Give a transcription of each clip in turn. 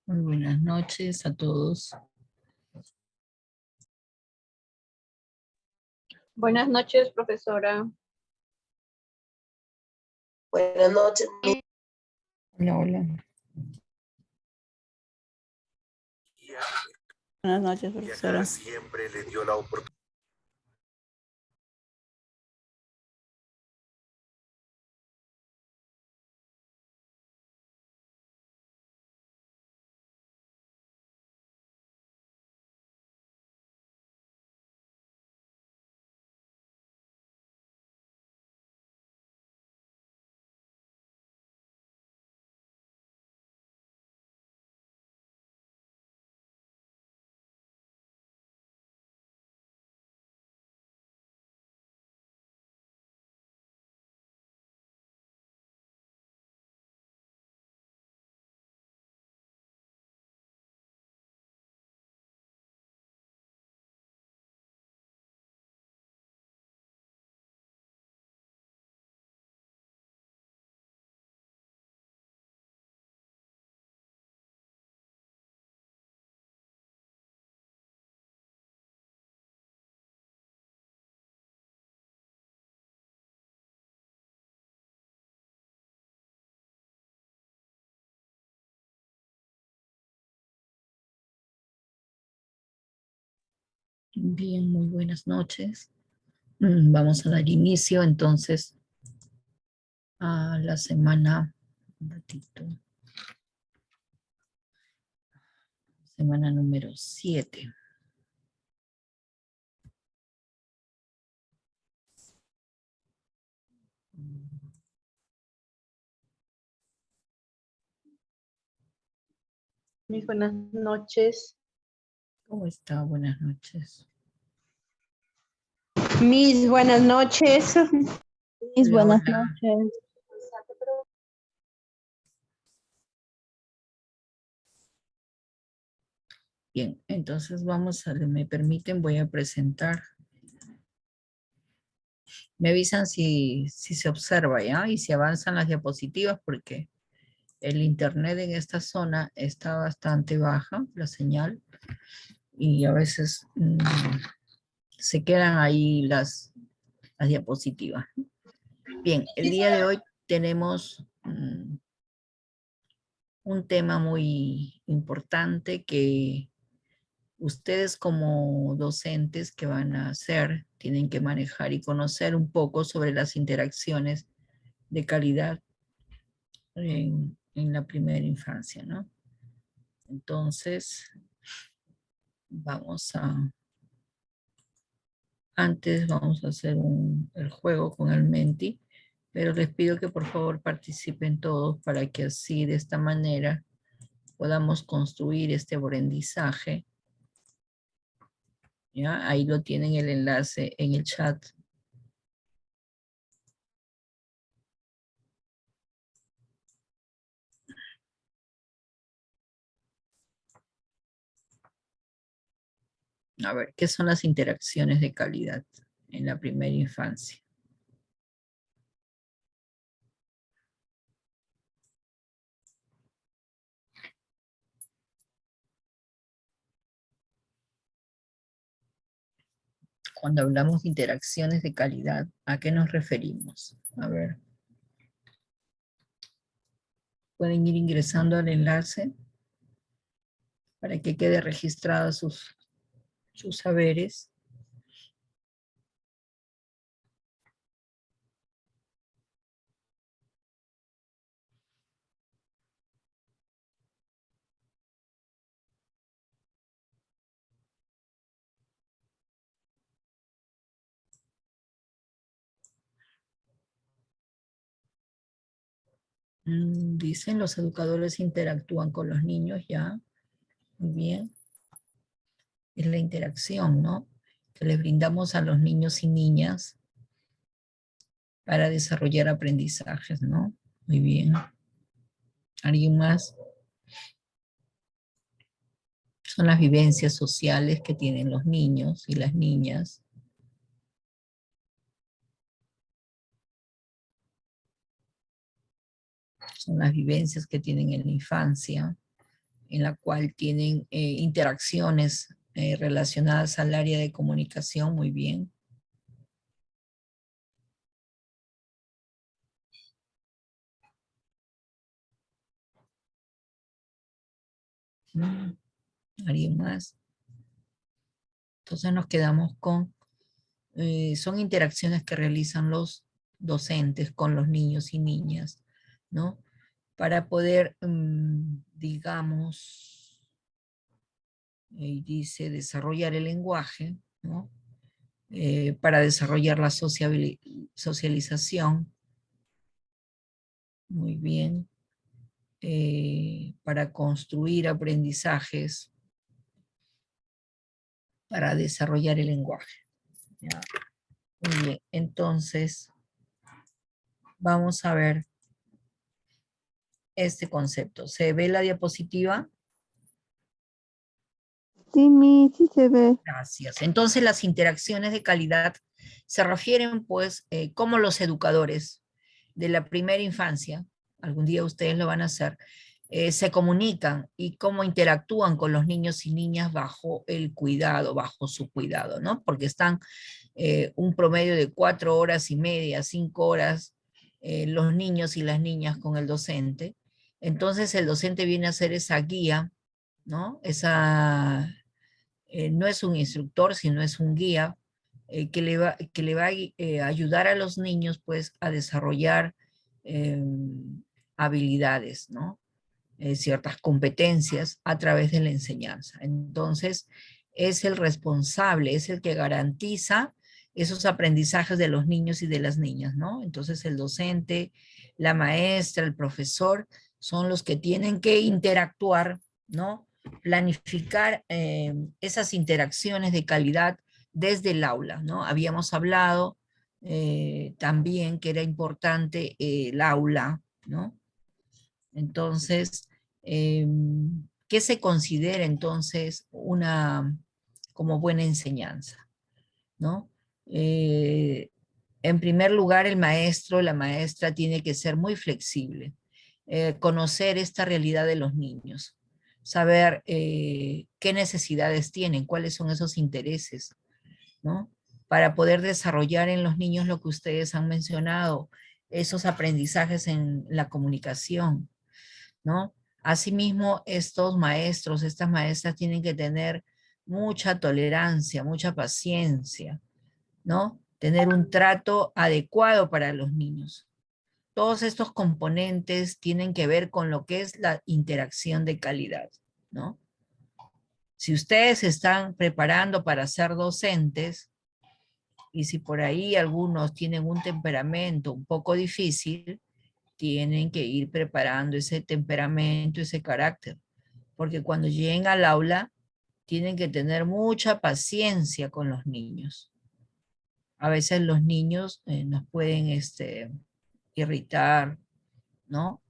Muy buenas noches a todos. Buenas noches, profesora. Buenas noches. Hola, hola. Buenas noches, profesora. Siempre le dio la oportunidad. Bien, muy buenas noches. Vamos a dar inicio entonces a la semana, un ratito, semana número 7. Mis buenas noches. ¿Cómo está? Buenas noches. Mis buenas noches. Mis Hola, buenas hola. noches. Bien, entonces vamos a, me permiten, voy a presentar. Me avisan si se observa, ¿ya? Y si avanzan las diapositivas porque el internet en esta zona está bastante baja, la señal, y a veces se quedan ahí las diapositivas. Bien, el día de hoy tenemos un tema muy importante que ustedes como docentes que van a hacer tienen que manejar y conocer un poco sobre las interacciones de calidad en la primera infancia, ¿no? Entonces, antes vamos a hacer el juego con el Menti, pero les pido que por favor participen todos para que así de esta manera podamos construir este aprendizaje. ¿Ya? Ahí lo tienen el enlace en el chat. A ver, ¿qué son las interacciones de calidad en la primera infancia? Cuando hablamos de interacciones de calidad, ¿a qué nos referimos? A ver. Pueden ir ingresando al enlace para que quede registrado sus saberes. Dicen, los educadores interactúan con los niños ya. Muy bien. Es la interacción, ¿no? Que les brindamos a los niños y niñas para desarrollar aprendizajes, ¿no? Muy bien. ¿Alguien más? Son las vivencias sociales que tienen los niños y las niñas. Son las vivencias que tienen en la infancia, en la cual tienen interacciones relacionadas al área de comunicación. Muy bien. ¿Alguien más? Entonces nos quedamos con, son interacciones que realizan los docentes con los niños y niñas, ¿no? Para poder, digamos, dice desarrollar el lenguaje, ¿no? Para desarrollar la socialización. Muy bien. Para construir aprendizajes, para desarrollar el lenguaje. ¿Ya? Muy bien, entonces vamos a ver este concepto. ¿Se ve la diapositiva? Sí, sí se ve. Gracias. Entonces las interacciones de calidad se refieren pues cómo los educadores de la primera infancia, algún día ustedes lo van a hacer, se comunican y cómo interactúan con los niños y niñas bajo el cuidado, bajo su cuidado, ¿no? Porque están un promedio de 4 horas y media, 5 horas, los niños y las niñas con el docente. Entonces el docente viene a ser esa guía, ¿no? No es un instructor, sino es un guía que le va a ayudar a los niños pues a desarrollar eh, habilidades, ¿no? Ciertas competencias a través de la enseñanza. Entonces, es el responsable, es el que garantiza esos aprendizajes de los niños y de las niñas, ¿no? Entonces, el docente, la maestra, el profesor, son los que tienen que interactuar, ¿no? Planificar esas interacciones de calidad desde el aula, ¿no? Habíamos hablado también que era importante el aula, ¿no? Entonces, ¿qué se considera entonces una como buena enseñanza? ¿No? En primer lugar, el maestro, la maestra tiene que ser muy flexible, conocer esta realidad de los niños, saber qué necesidades tienen, cuáles son esos intereses, ¿no? Para poder desarrollar en los niños lo que ustedes han mencionado, esos aprendizajes en la comunicación, ¿no? Asimismo, estos maestros, estas maestras tienen que tener mucha tolerancia, mucha paciencia, ¿no? Tener un trato adecuado para los niños. Todos estos componentes tienen que ver con lo que es la interacción de calidad, ¿no? Si ustedes se están preparando para ser docentes, y si por ahí algunos tienen un temperamento un poco difícil, tienen que ir preparando ese temperamento, ese carácter, porque cuando lleguen al aula tienen que tener mucha paciencia con los niños. A veces los niños nos pueden irritar, ¿no?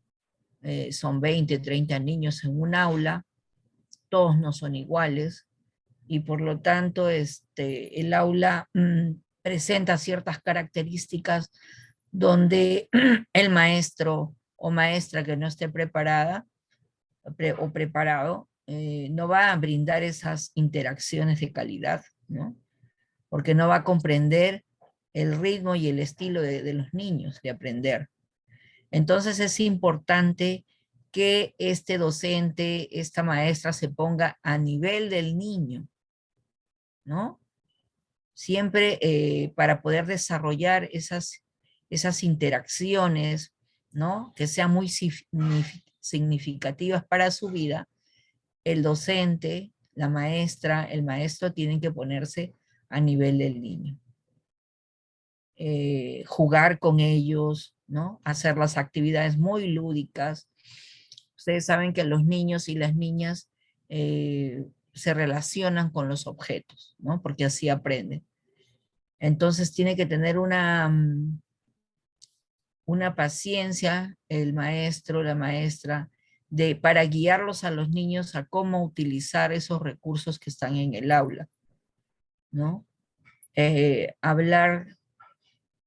Son 20, 30 niños en un aula, todos no son iguales, y por lo tanto el aula presenta ciertas características donde el maestro o maestra que no esté preparada o preparado no va a brindar esas interacciones de calidad, ¿no? Porque no va a comprender el ritmo y el estilo de los niños de aprender. Entonces es importante que este docente, esta maestra se ponga a nivel del niño, ¿no? Siempre para poder desarrollar esas interacciones, ¿no? Que sean muy significativas para su vida, el docente, la maestra, el maestro tienen que ponerse a nivel del niño. Jugar con ellos, ¿no? Hacer las actividades muy lúdicas. Ustedes saben que los niños y las niñas se relacionan con los objetos, ¿no? Porque así aprenden. Entonces tiene que tener una paciencia el maestro, la maestra, para guiarlos a los niños a cómo utilizar esos recursos que están en el aula, ¿no? Hablar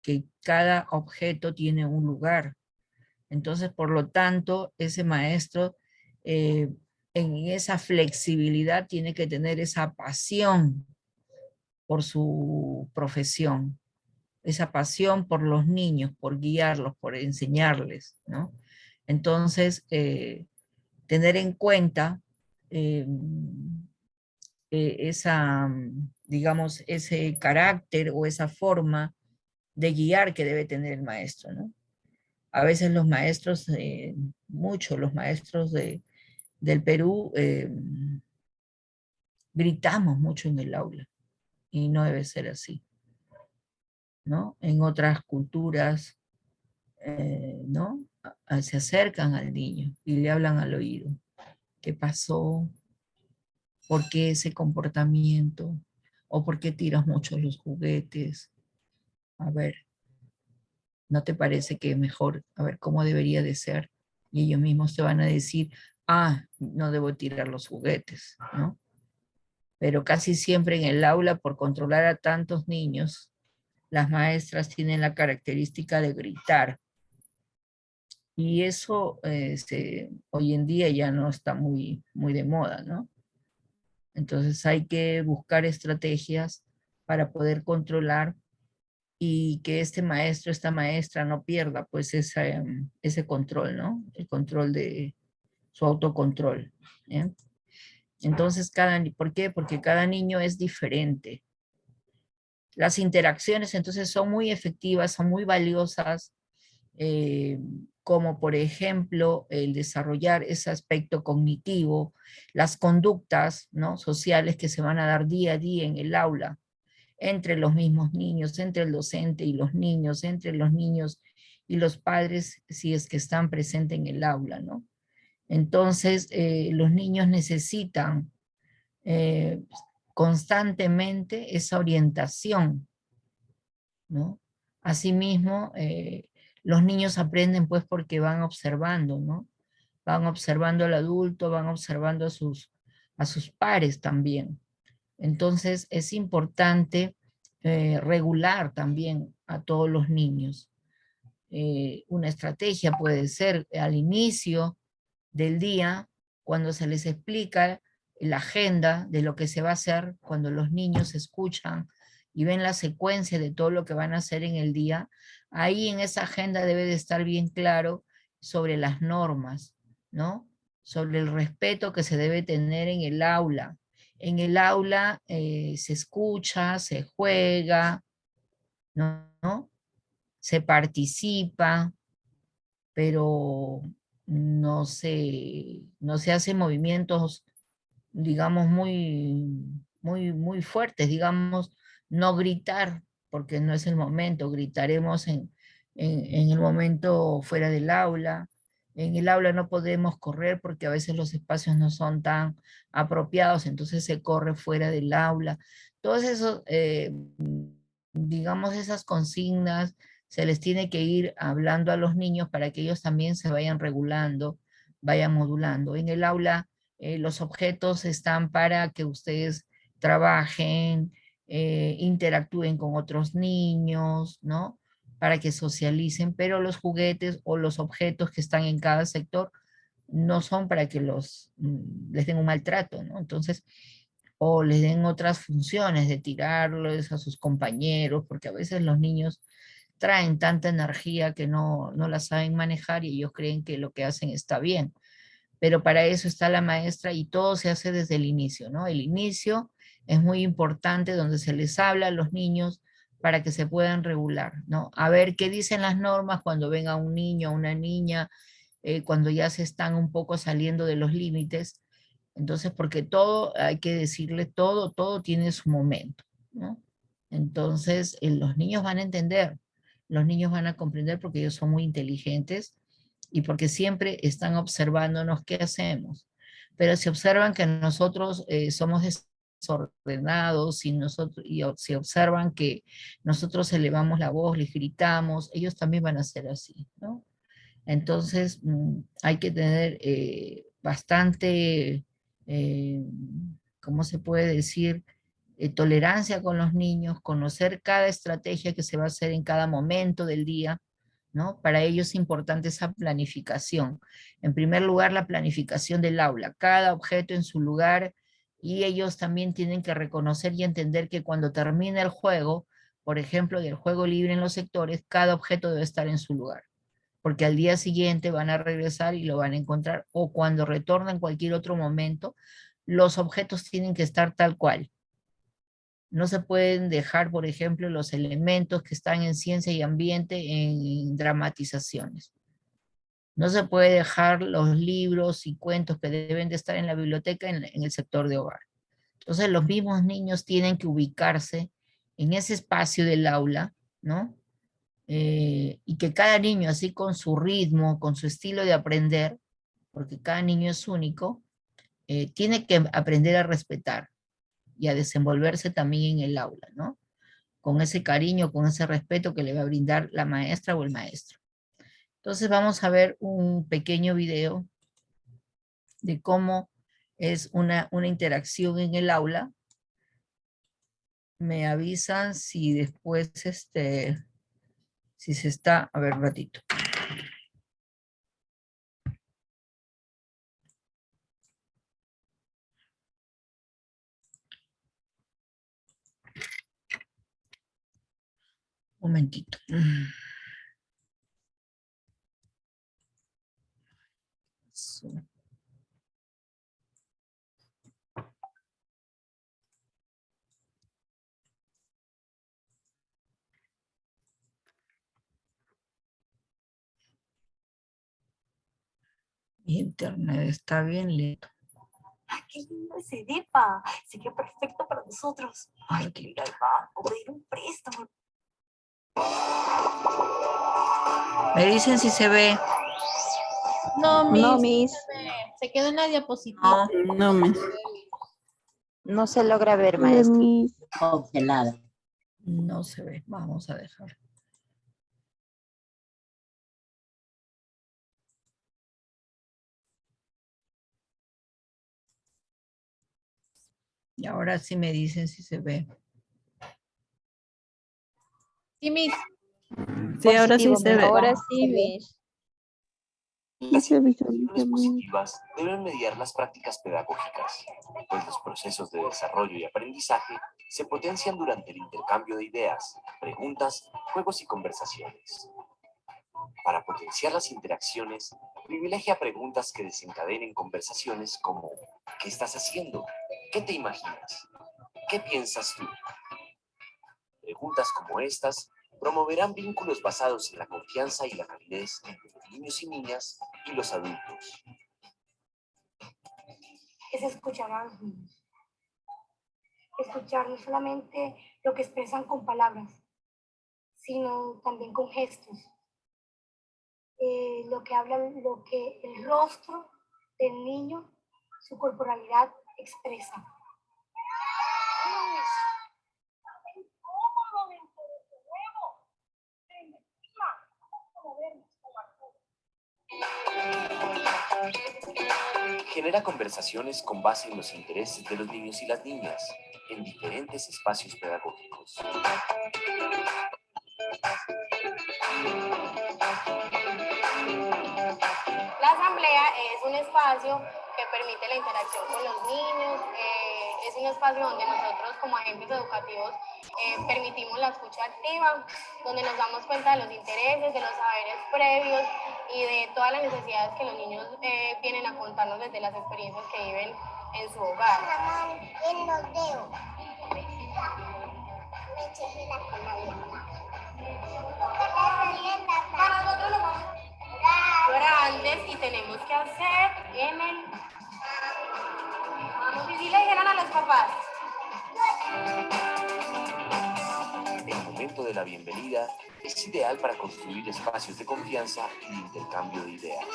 que cada objeto tiene un lugar. Entonces, por lo tanto, ese maestro en esa flexibilidad tiene que tener esa pasión por su profesión, esa pasión por los niños, por guiarlos, por enseñarles, ¿no? Entonces, tener en cuenta eh, esa, digamos, ese carácter o esa forma de guiar que debe tener el maestro, ¿no? A veces los maestros, muchos los maestros del Perú, gritamos mucho en el aula y no debe ser así, ¿no? En otras culturas, ¿no? Se acercan al niño y le hablan al oído. ¿Qué pasó? ¿Por qué ese comportamiento? ¿O por qué tiras mucho los juguetes? A ver, ¿no te parece que mejor, a ver, cómo debería de ser? Y ellos mismos te van a decir, ah, no debo tirar los juguetes, ¿no? Pero casi siempre en el aula, por controlar a tantos niños, las maestras tienen la característica de gritar. Y eso hoy en día ya no está muy, muy de moda, ¿no? Entonces hay que buscar estrategias para poder controlar y que este maestro, esta maestra no pierda pues ese control, ¿no? El control de su autocontrol. ¿Eh? Entonces, ¿por qué? Porque cada niño es diferente. Las interacciones entonces son muy efectivas, son muy valiosas, como por ejemplo el desarrollar ese aspecto cognitivo, las conductas, ¿no?, sociales que se van a dar día a día en el aula, entre los mismos niños, entre el docente y los niños, entre los niños y los padres, si es que están presentes en el aula, ¿no? Entonces, los niños necesitan constantemente esa orientación, ¿no? Asimismo, los niños aprenden pues porque van observando, ¿no? Van observando al adulto, van observando a sus pares también. Entonces es importante regular también a todos los niños. Una estrategia puede ser al inicio del día, cuando se les explica la agenda de lo que se va a hacer, cuando los niños escuchan y ven la secuencia de todo lo que van a hacer en el día, ahí en esa agenda debe de estar bien claro sobre las normas, ¿no? Sobre el respeto que se debe tener en el aula. En el aula se escucha, se juega, ¿no? Se participa, pero no se hacen movimientos, digamos, muy fuertes, digamos, no gritar, porque no es el momento, gritaremos en el momento fuera del aula. En el aula no podemos correr porque a veces los espacios no son tan apropiados, entonces se corre fuera del aula. Todos esos, digamos, esas consignas se les tiene que ir hablando a los niños para que ellos también se vayan regulando, vayan modulando. En el aula los objetos están para que ustedes trabajen, interactúen con otros niños, ¿no? Para que socialicen, pero los juguetes o los objetos que están en cada sector no son para que les den un maltrato, ¿no? Entonces, o les den otras funciones de tirarlos a sus compañeros, porque a veces los niños traen tanta energía que no la saben manejar y ellos creen que lo que hacen está bien. Pero para eso está la maestra y todo se hace desde el inicio, ¿no? El inicio es muy importante donde se les habla a los niños para que se puedan regular, ¿no? A ver qué dicen las normas cuando venga un niño o una niña, cuando ya se están un poco saliendo de los límites. Entonces, porque todo, hay que decirle todo tiene su momento, ¿no? Entonces, los niños van a entender, los niños van a comprender porque ellos son muy inteligentes y porque siempre están observándonos qué hacemos. Pero si observan que nosotros somos desordenados y si observan que nosotros elevamos la voz, les gritamos, ellos también van a ser así, ¿no? Entonces, hay que tener bastante, ¿cómo se puede decir? Tolerancia con los niños, conocer cada estrategia que se va a hacer en cada momento del día, ¿no? Para ellos es importante esa planificación. En primer lugar, la planificación del aula, cada objeto en su lugar, y ellos también tienen que reconocer y entender que cuando termine el juego, por ejemplo, del juego libre en los sectores, cada objeto debe estar en su lugar, porque al día siguiente van a regresar y lo van a encontrar, o cuando retornen en cualquier otro momento, los objetos tienen que estar tal cual. No se pueden dejar, por ejemplo, los elementos que están en ciencia y ambiente en dramatizaciones. No se puede dejar los libros y cuentos que deben de estar en la biblioteca en el sector de hogar. Entonces los mismos niños tienen que ubicarse en ese espacio del aula, ¿no? Y que cada niño, así con su ritmo, con su estilo de aprender, porque cada niño es único, tiene que aprender a respetar y a desenvolverse también en el aula, ¿no? Con ese cariño, con ese respeto que le va a brindar la maestra o el maestro. Entonces vamos a ver un pequeño video de cómo es una interacción en el aula. Me avisan si después, si se está, a ver un ratito. Un momentito. Mi internet está bien lento. ¡Ay, qué lindo ese depa! Sería perfecto para nosotros. Ay, quiero ir al banco, pedir un préstamo. Me dicen si se ve. No, Miss. No, Miss. Se quedó en la diapositiva. No, No, Miss. No se logra ver, De maestra. mis. Congelada. no se ve. Vamos a dejar. Y ahora sí me dicen si se ve. Sí, Miss. Sí, ahora sí se ve. Ahora sí, Miss. Las Se interacciones visualiza muy. positivas deben mediar las prácticas pedagógicas, pues los procesos de desarrollo y aprendizaje se potencian durante el intercambio de ideas, preguntas, juegos y conversaciones. Para potenciar las interacciones, privilegia preguntas que desencadenen conversaciones como ¿qué estás haciendo? ¿Qué te imaginas? ¿Qué piensas tú? Preguntas como estas promoverán vínculos basados en la confianza y la calidez entre los niños y niñas y los adultos. Es escuchar a los niños. Escuchar no solamente lo que expresan con palabras, sino también con gestos. Lo que habla, lo que el rostro del niño, su corporalidad expresa. Genera conversaciones con base en los intereses de los niños y las niñas en diferentes espacios pedagógicos. La asamblea es un espacio que permite la interacción con los niños, es un espacio donde nosotros como agentes educativos permitimos la escucha activa, donde nos damos cuenta de los intereses, de los saberes previos y de todas las necesidades que los niños vienen a contarnos desde las experiencias que viven en su hogar. En los dedos. Me chifla con la lengua. Para nosotros lo vamos grandes y tenemos que hacer en el... Vamos, y si le dijeron a los papás. El momento de la bienvenida es ideal para construir espacios de confianza y de intercambio de ideas.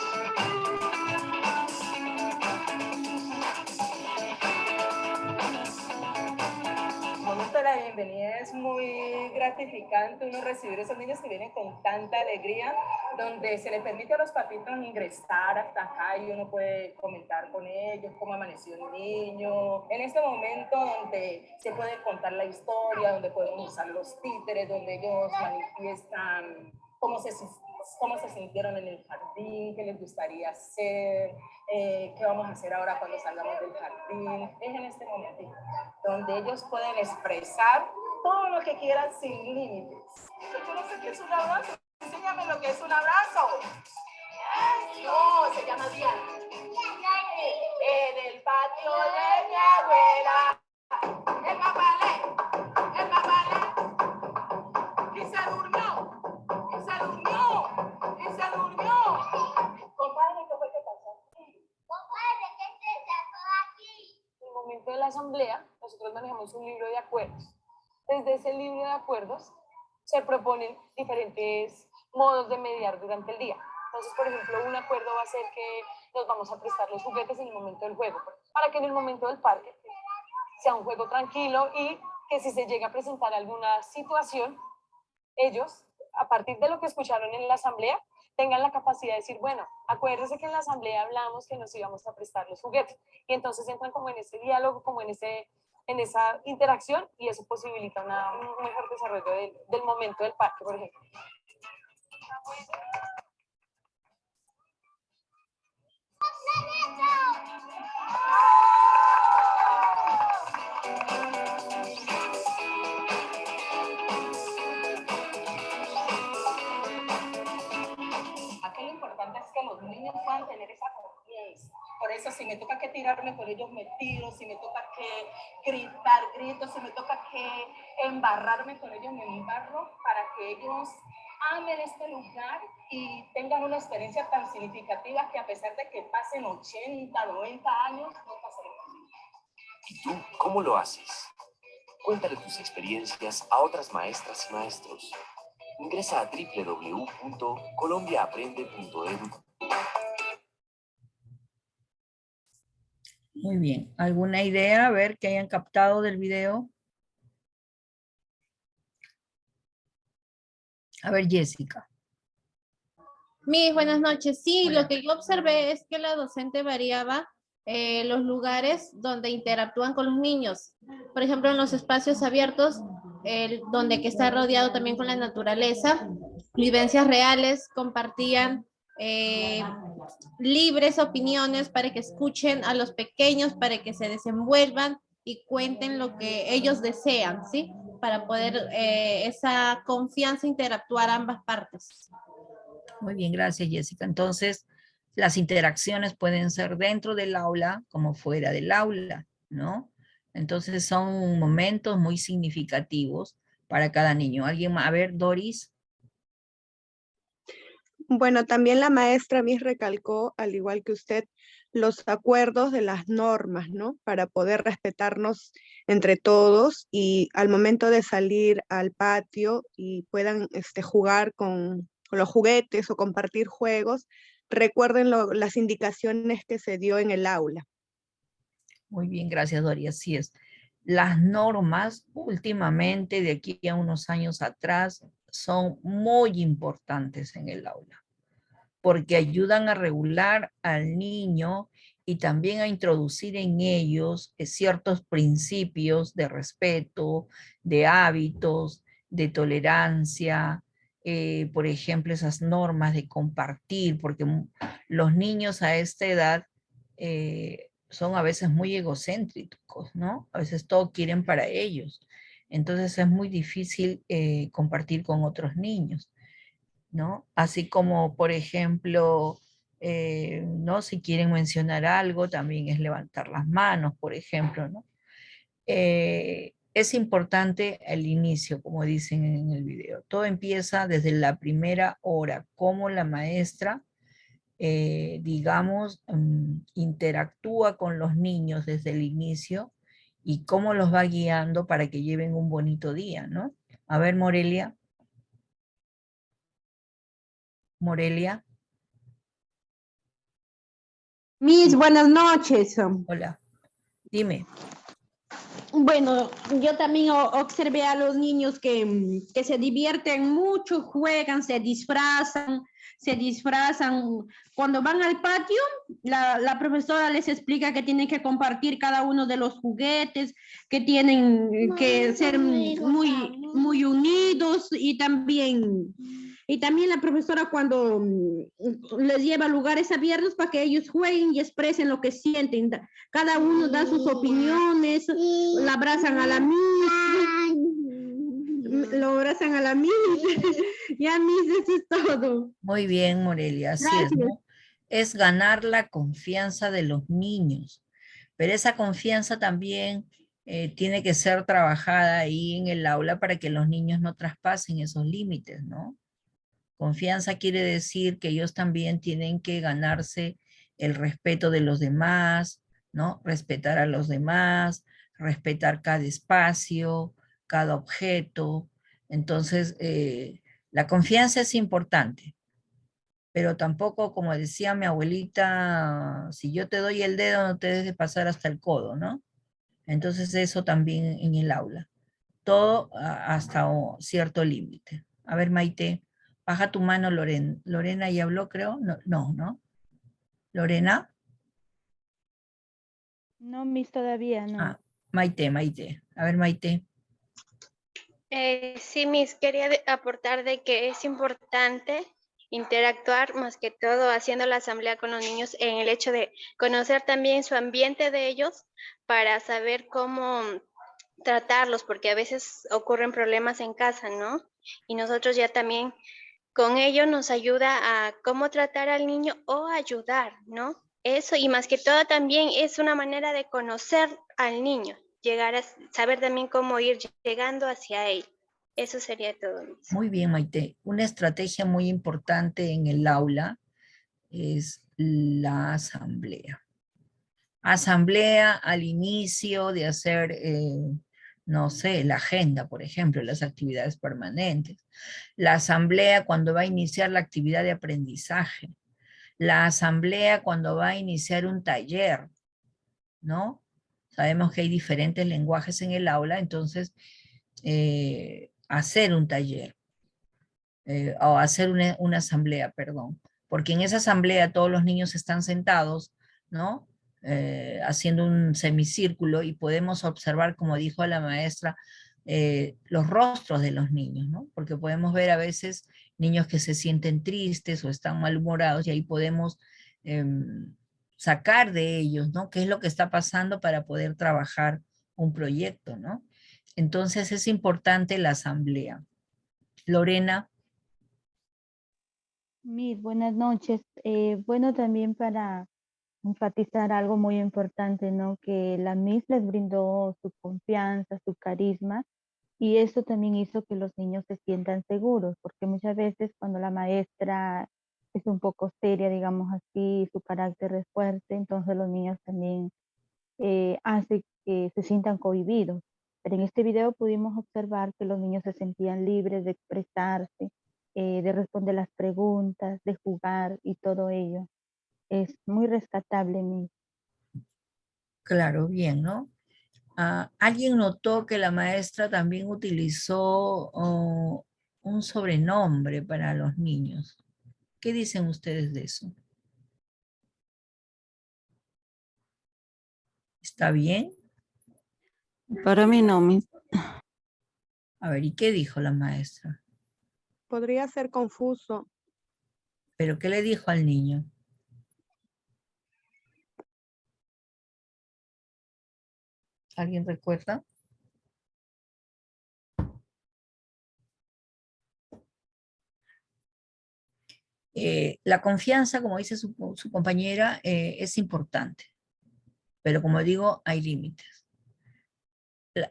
El momento de la bienvenida es muy gratificante, uno recibir esos niños que vienen con tanta alegría, donde se les permite a los papitos ingresar hasta acá y uno puede comentar con ellos cómo amaneció el niño. En este momento donde se puede contar la historia, donde podemos usar los títeres, donde ellos manifiestan cómo se cómo se sintieron en el jardín, qué les gustaría hacer, qué vamos a hacer ahora cuando salgamos del jardín. Es en este momentito donde ellos pueden expresar todo lo que quieran sin límites. Yo no sé qué es un abrazo. Enséñame lo que es un abrazo. No, se llama Diana. En el patio de mi abuela, el papalé, y se durmió, y se durmió, y se durmió. Compadre, ¿qué fue que pasó? Compadre, ¿qué te pasó aquí? En el momento de la asamblea, nosotros manejamos un libro de acuerdos. Desde ese libro de acuerdos se proponen diferentes modos de mediar durante el día. Entonces, por ejemplo, un acuerdo va a ser que nos vamos a prestar los juguetes en el momento del juego, para que en el momento del parque sea un juego tranquilo y que si se llega a presentar alguna situación, ellos, a partir de lo que escucharon en la asamblea, tengan la capacidad de decir, bueno, acuérdense que en la asamblea hablamos que nos íbamos a prestar los juguetes. Y entonces entran como en ese diálogo, como en esa interacción, y eso posibilita un mejor desarrollo del momento del parque, por ejemplo. Aquí lo importante es que los niños puedan tener esa confianza. Por eso, si me toca que tirarme con ellos, me tiro. Si me toca que gritar, grito. Si me toca que embarrarme con ellos, me embarro, para que ellos amen este lugar y tengan una experiencia tan significativa que a pesar de que pasen 80, 90 años, no pasarán. ¿Y tú cómo lo haces? Cuéntale tus experiencias a otras maestras y maestros. Ingresa a www.colombiaaprende.edu. Muy bien. ¿Alguna idea? A ver, que hayan captado del video. A ver, Jessica. Mis buenas noches. Sí, Hola. lo que yo observé es que la docente variaba los lugares donde interactúan con los niños. Por ejemplo, en los espacios abiertos, donde que está rodeado también con la naturaleza, vivencias reales, compartían libres opiniones para que escuchen a los pequeños, para que se desenvuelvan y cuenten lo que ellos desean, ¿sí? Para poder esa confianza interactuar ambas partes. Muy bien, gracias, Jessica. Entonces, las interacciones pueden ser dentro del aula como fuera del aula, ¿no? Entonces, son momentos muy significativos para cada niño. ¿Alguien más? A ver, Doris. Bueno, también la maestra Miss recalcó, al igual que usted, los acuerdos de las normas, ¿no? Para poder respetarnos entre todos y al momento de salir al patio y puedan jugar con los juguetes o compartir juegos, recuerden las indicaciones que se dio en el aula. Muy bien, gracias, Doris. Así es. Las normas últimamente, de aquí a unos años atrás, son muy importantes en el aula, porque ayudan a regular al niño y también a introducir en ellos ciertos principios de respeto, de hábitos, de tolerancia, por ejemplo, esas normas de compartir, porque los niños a esta edad son a veces muy egocéntricos, ¿no? A veces todo quieren para ellos. Entonces es muy difícil compartir con otros niños, ¿no? Así como, por ejemplo, ¿no? Si quieren mencionar algo, también es levantar las manos, por ejemplo, ¿no? Es importante el inicio, como dicen en el video. Todo empieza desde la primera hora, cómo la maestra, digamos, interactúa con los niños desde el inicio y cómo los va guiando para que lleven un bonito día, ¿no? A ver, Morelia. Morelia. Miss, buenas noches. Hola, dime. Bueno, yo también observé a los niños que se divierten mucho, juegan, se disfrazan. Cuando van al patio, la profesora les explica que tienen que compartir cada uno de los juguetes, que tienen que ser muy unidos y también Y también la profesora cuando les lleva a lugares abiertos para que ellos jueguen y expresen lo que sienten. Cada uno da sus opiniones, la abrazan a la Miss, lo abrazan a la Miss. Ya, Miss, eso es todo. Muy bien, Morelia, así es, ¿no? Es ganar la confianza de los niños, pero esa confianza también tiene que ser trabajada ahí en el aula para que los niños no traspasen esos límites, ¿no? Confianza quiere decir que ellos también tienen que ganarse el respeto de los demás, ¿no? Respetar a los demás, respetar cada espacio, cada objeto. Entonces, la confianza es importante, pero tampoco, como decía mi abuelita, si yo te doy el dedo no te debes de pasar hasta el codo, ¿no? Entonces eso también en el aula. Todo hasta cierto límite. A ver, Maite, baja tu mano, Lorena. ¿Lorena ya habló, creo? No, ¿no? ¿Lorena? No, Miss, todavía no. Ah, Maite. A ver, Maite. Sí, Miss, quería aportar de que es importante interactuar más que todo haciendo la asamblea con los niños en el hecho de conocer también su ambiente de ellos para saber cómo tratarlos, porque a veces ocurren problemas en casa, ¿no? Y nosotros ya también con ello nos ayuda a cómo tratar al niño o ayudar, ¿no? Eso, y más que todo también es una manera de conocer al niño, llegar a saber también cómo ir llegando hacia él. Eso sería todo. Muy bien, Maite. Una estrategia muy importante en el aula es la asamblea. Asamblea al inicio de hacer, no sé, la agenda, por ejemplo, las actividades permanentes. La asamblea cuando va a iniciar la actividad de aprendizaje. La asamblea cuando va a iniciar un taller, ¿no? Sabemos que hay diferentes lenguajes en el aula, entonces hacer un taller, o hacer una asamblea, perdón, porque en esa asamblea todos los niños están sentados, ¿no? Haciendo un semicírculo y podemos observar, como dijo la maestra, los rostros de los niños, ¿no? Porque podemos ver a veces niños que se sienten tristes o están malhumorados y ahí podemos sacar de ellos, ¿no? ¿Qué es lo que está pasando para poder trabajar un proyecto, ¿no? Entonces es importante la asamblea. Lorena. Miss, buenas noches. Bueno, también para enfatizar algo muy importante, ¿no? Que la Miss les brindó su confianza, su carisma, y eso también hizo que los niños se sientan seguros, porque muchas veces cuando la maestra es un poco seria, digamos así, su carácter es fuerte, entonces los niños también hace que se sientan cohibidos. Pero en este video pudimos observar que los niños se sentían libres de expresarse, de responder las preguntas, de jugar y todo ello. Es muy rescatable, Miss. Claro, bien, ¿no? ¿Alguien notó que la maestra también utilizó un sobrenombre para los niños? ¿Qué dicen ustedes de eso? ¿Está bien? Para mí no, Miss. A ver, ¿y qué dijo la maestra? Podría ser confuso. ¿Pero qué le dijo al niño? ¿Alguien recuerda? La confianza, como dice su compañera, es importante, pero como digo, hay límites.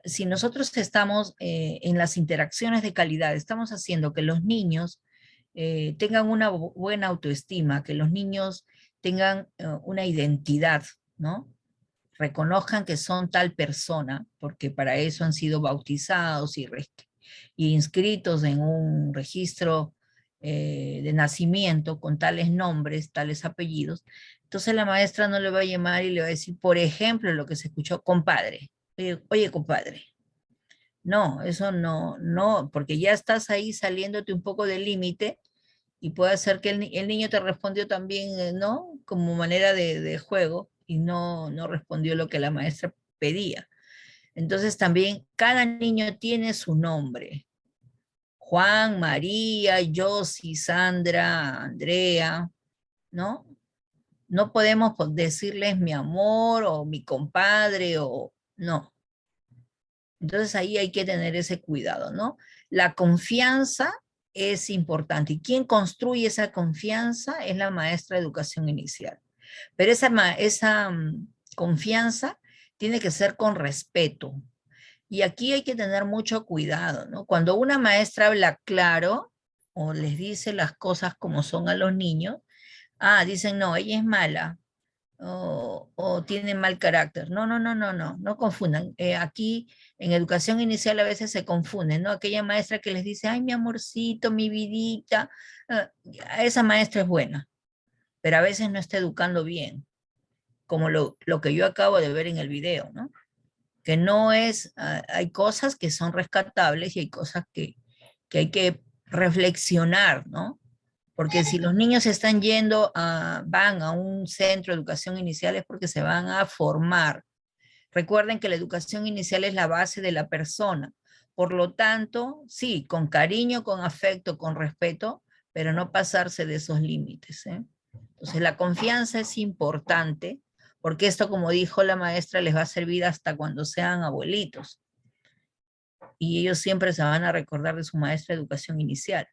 Si nosotros estamos en las interacciones de calidad, estamos haciendo que los niños tengan una buena autoestima, que los niños tengan una identidad, ¿no? Reconozcan que son tal persona, porque para eso han sido bautizados y inscritos en un registro de nacimiento con tales nombres, tales apellidos. Entonces la maestra no le va a llamar y le va a decir, por ejemplo, lo que se escuchó, compadre. Oye, compadre. No, eso no, porque ya estás ahí saliéndote un poco del límite y puede ser que el niño te respondió también, ¿no? Como manera de juego y no respondió lo que la maestra pedía. Entonces también cada niño tiene su nombre. Juan, María, Josie, Sandra, Andrea, ¿no? No podemos decirles mi amor o mi compadre o no. Entonces ahí hay que tener ese cuidado, ¿no? La confianza es importante. ¿Y quién construye esa confianza? Es la maestra de educación inicial. Pero esa confianza tiene que ser con respeto. Y aquí hay que tener mucho cuidado, ¿no? Cuando una maestra habla claro o les dice las cosas como son a los niños, dicen, no, ella es mala o tiene mal carácter. No, no, no, no, no, no confundan. Aquí en educación inicial a veces se confunden, ¿no? Aquella maestra que les dice, ay, mi amorcito, mi vidita, esa maestra es buena, pero a veces no está educando bien, como lo que yo acabo de ver en el video, ¿no? Que no es, hay cosas que son rescatables y hay cosas que hay que reflexionar, ¿no? Porque si los niños están van a un centro de educación inicial es porque se van a formar. Recuerden que la educación inicial es la base de la persona. Por lo tanto, sí, con cariño, con afecto, con respeto, pero no pasarse de esos límites, ¿eh? Entonces, la confianza es importante, porque esto, como dijo la maestra, les va a servir hasta cuando sean abuelitos. Y ellos siempre se van a recordar de su maestra de educación inicial.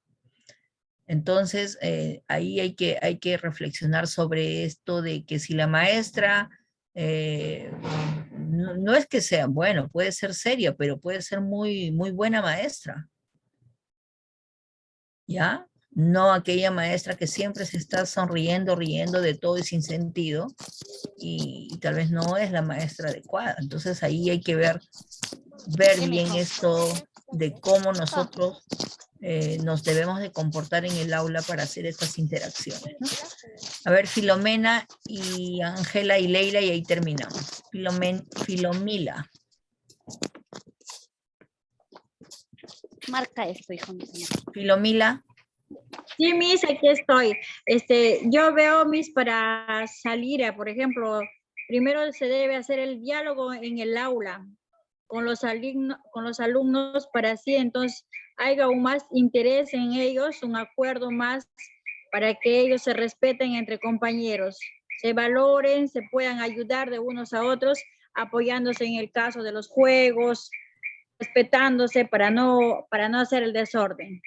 Entonces, ahí hay que reflexionar sobre esto de que si la maestra, no es que sea, bueno, puede ser seria, pero puede ser muy, muy buena maestra. ¿Ya? No aquella maestra que siempre se está sonriendo, riendo de todo y sin sentido, y tal vez no es la maestra adecuada. Entonces ahí hay que ver bien esto de cómo nosotros nos debemos de comportar en el aula para hacer estas interacciones, ¿no? A ver, Filomena y Ángela y Leila, y ahí terminamos. Filomila. Marca esto, hijo mío. Filomila. Sí, Miss, aquí estoy. Yo veo, Miss, para salir, por ejemplo, primero se debe hacer el diálogo en el aula con los alumnos para así entonces haya aún más interés en ellos, un acuerdo más para que ellos se respeten entre compañeros, se valoren, se puedan ayudar de unos a otros, apoyándose en el caso de los juegos, respetándose para no hacer el desorden.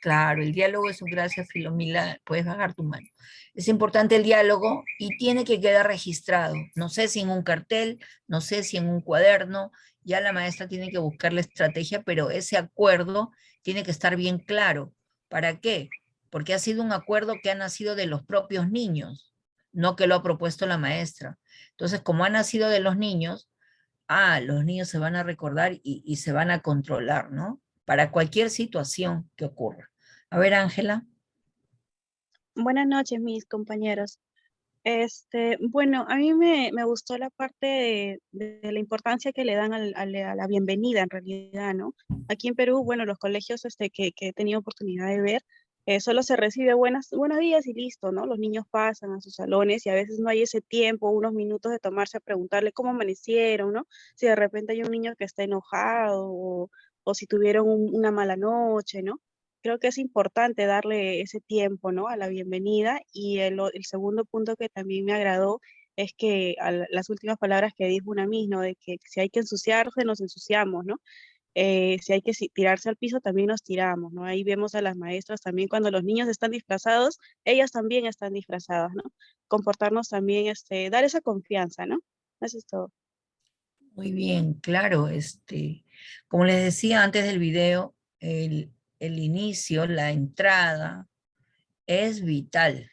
Claro, el diálogo es un gracias, Filomila, puedes bajar tu mano. Es importante el diálogo y tiene que quedar registrado. No sé si en un cartel, no sé si en un cuaderno, ya la maestra tiene que buscar la estrategia, pero ese acuerdo tiene que estar bien claro. ¿Para qué? Porque ha sido un acuerdo que ha nacido de los propios niños, no que lo ha propuesto la maestra. Entonces, como ha nacido de los niños se van a recordar y se van a controlar, ¿no? Para cualquier situación que ocurra. A ver, Ángela. Buenas noches, mis compañeros. Bueno, a mí me gustó la parte de la importancia que le dan a la bienvenida, en realidad, ¿no? Aquí en Perú, bueno, los colegios que he tenido oportunidad de ver, solo se recibe buenos días y listo, ¿no? Los niños pasan a sus salones y a veces no hay ese tiempo, unos minutos de tomarse a preguntarle cómo amanecieron, ¿no? Si de repente hay un niño que está enojado o si tuvieron una mala noche, ¿no? Creo que es importante darle ese tiempo, ¿no? A la bienvenida. Y el segundo punto que también me agradó es que las últimas palabras que dijo una misma, ¿no? De que si hay que ensuciarse, nos ensuciamos, ¿no? Si hay que tirarse al piso, también nos tiramos, ¿no? Ahí vemos a las maestras también cuando los niños están disfrazados, ellas también están disfrazadas, ¿no? Comportarnos también, dar esa confianza, ¿no? Eso es todo. Muy bien, claro. Como les decía antes del video, el inicio, la entrada, es vital,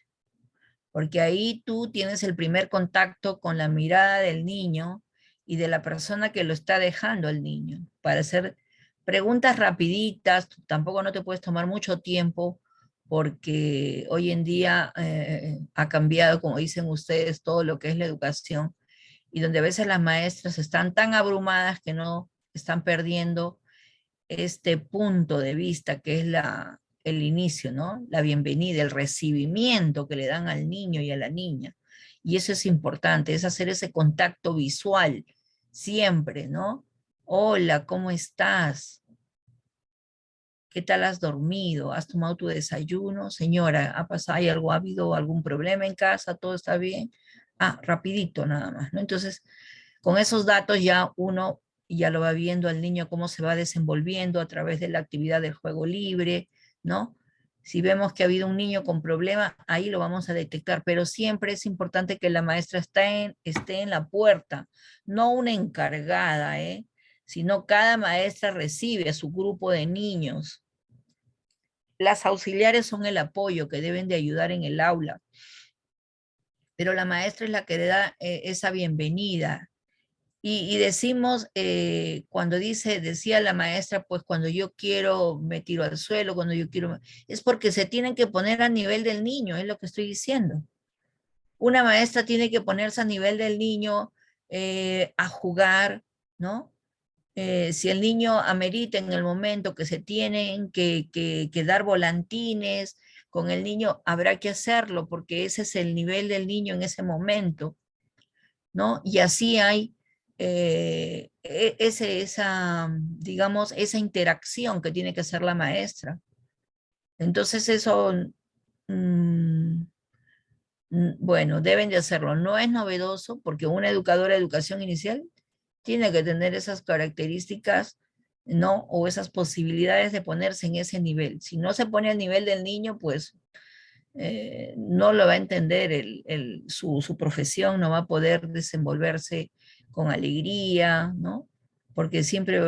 porque ahí tú tienes el primer contacto con la mirada del niño y de la persona que lo está dejando al niño, para hacer preguntas rapiditas. Tampoco no te puedes tomar mucho tiempo, porque hoy en día ha cambiado, como dicen ustedes, todo lo que es la educación, y donde a veces las maestras están tan abrumadas que no están perdiendo este punto de vista que es el inicio, ¿no? La bienvenida, el recibimiento que le dan al niño y a la niña. Y eso es importante, es hacer ese contacto visual siempre, ¿no? Hola, ¿cómo estás? ¿Qué tal has dormido? ¿Has tomado tu desayuno? Señora, ¿ha habido algún problema en casa? ¿Todo está bien? Ah, rapidito nada más, ¿no? Entonces, con esos datos ya uno ya lo va viendo al niño cómo se va desenvolviendo a través de la actividad del juego libre, ¿no? Si vemos que ha habido un niño con problema, ahí lo vamos a detectar, pero siempre es importante que la maestra esté en la puerta, no una encargada, sino cada maestra recibe a su grupo de niños. Las auxiliares son el apoyo que deben de ayudar en el aula, pero la maestra es la que le da esa bienvenida. Y decimos, cuando decía la maestra, pues cuando yo quiero me tiro al suelo, cuando yo quiero, es porque se tienen que poner a nivel del niño, es lo que estoy diciendo. Una maestra tiene que ponerse a nivel del niño a jugar, ¿no? Si el niño amerita en el momento que se tienen que dar volantines con el niño, habrá que hacerlo, porque ese es el nivel del niño en ese momento, ¿no? Y así hay digamos, esa interacción que tiene que hacer la maestra. Entonces eso, bueno, deben de hacerlo. No es novedoso porque una educadora de educación inicial tiene que tener esas características, ¿no? O esas posibilidades de ponerse en ese nivel. Si no se pone al nivel del niño, pues no lo va a entender su profesión, no va a poder desenvolverse con alegría, ¿no? Porque siempre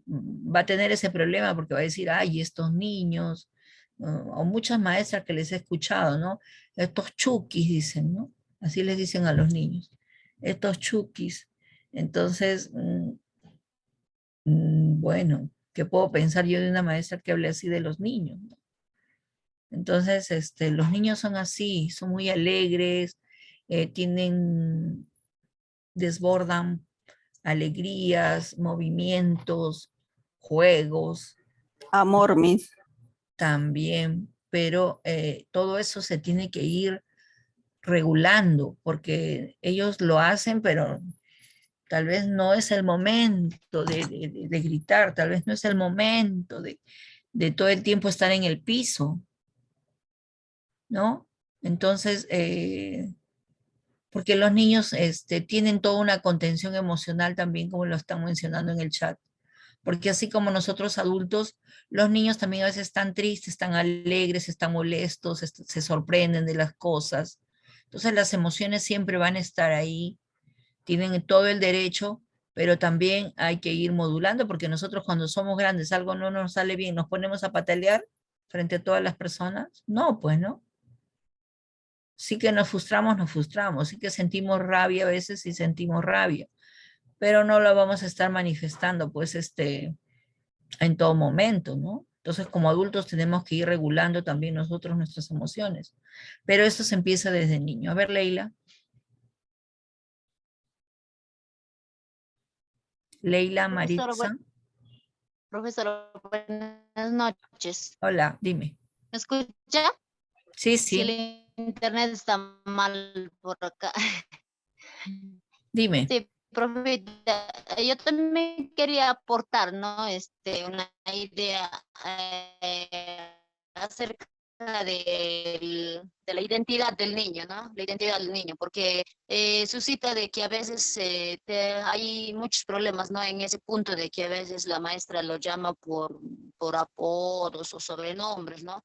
va a tener ese problema porque va a decir, ay, estos niños, o muchas maestras que les he escuchado, ¿no? Estos chukis, dicen, ¿no? Así les dicen a los niños, estos chukis. Entonces, bueno, ¿qué puedo pensar yo de una maestra que hable así de los niños? ¿No? Entonces, los niños son así, son muy alegres, desbordan alegrías, movimientos, juegos. Amor, Miss. También, pero todo eso se tiene que ir regulando, porque ellos lo hacen, pero tal vez no es el momento de gritar, tal vez no es el momento de todo el tiempo estar en el piso, ¿no? Entonces, porque los niños tienen toda una contención emocional también, como lo están mencionando en el chat. Porque así como nosotros adultos, los niños también a veces están tristes, están alegres, están molestos, se sorprenden de las cosas. Entonces las emociones siempre van a estar ahí, tienen todo el derecho, pero también hay que ir modulando, porque nosotros cuando somos grandes, algo no nos sale bien, nos ponemos a patalear frente a todas las personas. No, pues no. Sí que nos frustramos, sí que sentimos rabia a veces, sí sentimos rabia, pero no lo vamos a estar manifestando, pues, en todo momento, ¿no? Entonces, como adultos tenemos que ir regulando también nosotros nuestras emociones, pero esto se empieza desde niño. A ver, Leila. Leila Maritza. Profesor, buenas noches. Hola, dime. ¿Me escucha? Sí, Si el sí. internet está mal por acá. Dime. Sí, profe, yo también quería aportar, ¿no? Una idea acerca de la identidad del niño, ¿no? La identidad del niño, porque suscita de que a veces hay muchos problemas, ¿no? En ese punto de que a veces la maestra lo llama por apodos o sobrenombres, ¿no?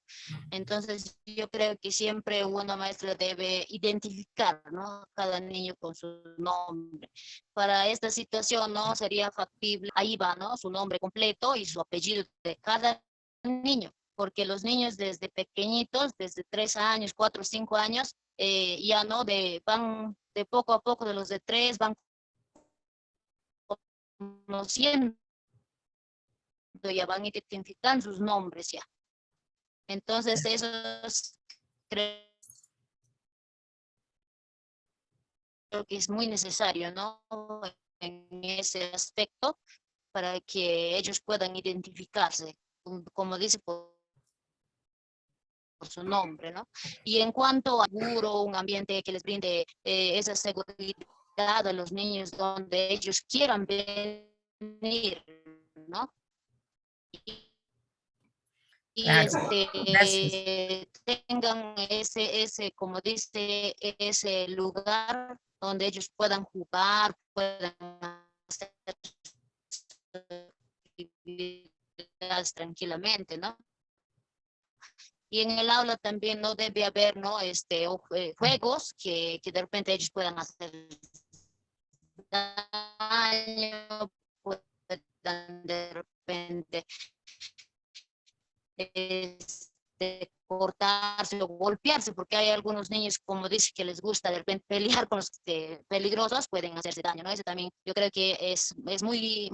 Entonces yo creo que siempre una maestra debe identificar, ¿no? Cada niño con su nombre. Para esta situación, ¿no? Sería factible, ahí va, ¿no? Su nombre completo y su apellido de cada niño, porque los niños desde pequeñitos, desde 3 años, 4, 5 años, ya no van de poco a poco, de los de 3 van conociendo, ya van identificando sus nombres ya. Entonces eso creo que es muy necesario, ¿no? En ese aspecto, para que ellos puedan identificarse, como dice, por su nombre, ¿no? Y en cuanto a seguro, un ambiente que les brinde esa seguridad a los niños donde ellos quieran venir, ¿no? y Claro, gracias. tengan ese, como dice, ese lugar donde ellos puedan jugar, puedan hacer sus actividades tranquilamente, ¿no? Y en el aula también no debe haber, ¿no? Juegos que de repente ellos puedan hacer daño, puedan de repente cortarse o golpearse, porque hay algunos niños, como dice, que les gusta de repente pelear con los peligrosos, pueden hacerse daño, ¿no? Eso también yo creo que es muy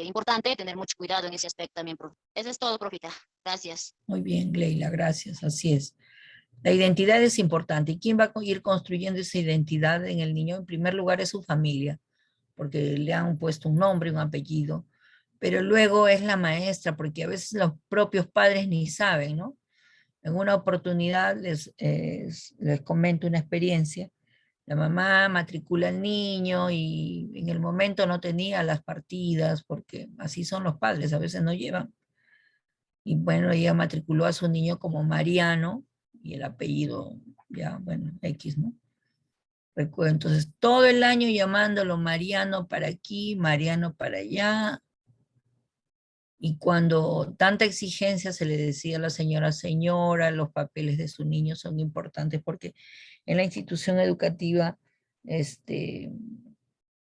importante tener mucho cuidado en ese aspecto también, profe. Eso es todo, profita. Gracias. Muy bien, Leila, gracias, así es. La identidad es importante. ¿Y quién va a ir construyendo esa identidad en el niño? En primer lugar es su familia, porque le han puesto un nombre, un apellido, pero luego es la maestra, porque a veces los propios padres ni saben, ¿no? En una oportunidad les comento una experiencia. La mamá matricula al niño y en el momento no tenía las partidas, porque así son los padres, a veces no llevan. Y bueno, ella matriculó a su niño como Mariano, y el apellido, ya, bueno, X, ¿no? Recuerdo, entonces todo el año llamándolo Mariano para aquí, Mariano para allá, y cuando tanta exigencia se le decía a la señora, los papeles de su niño son importantes porque en la institución educativa se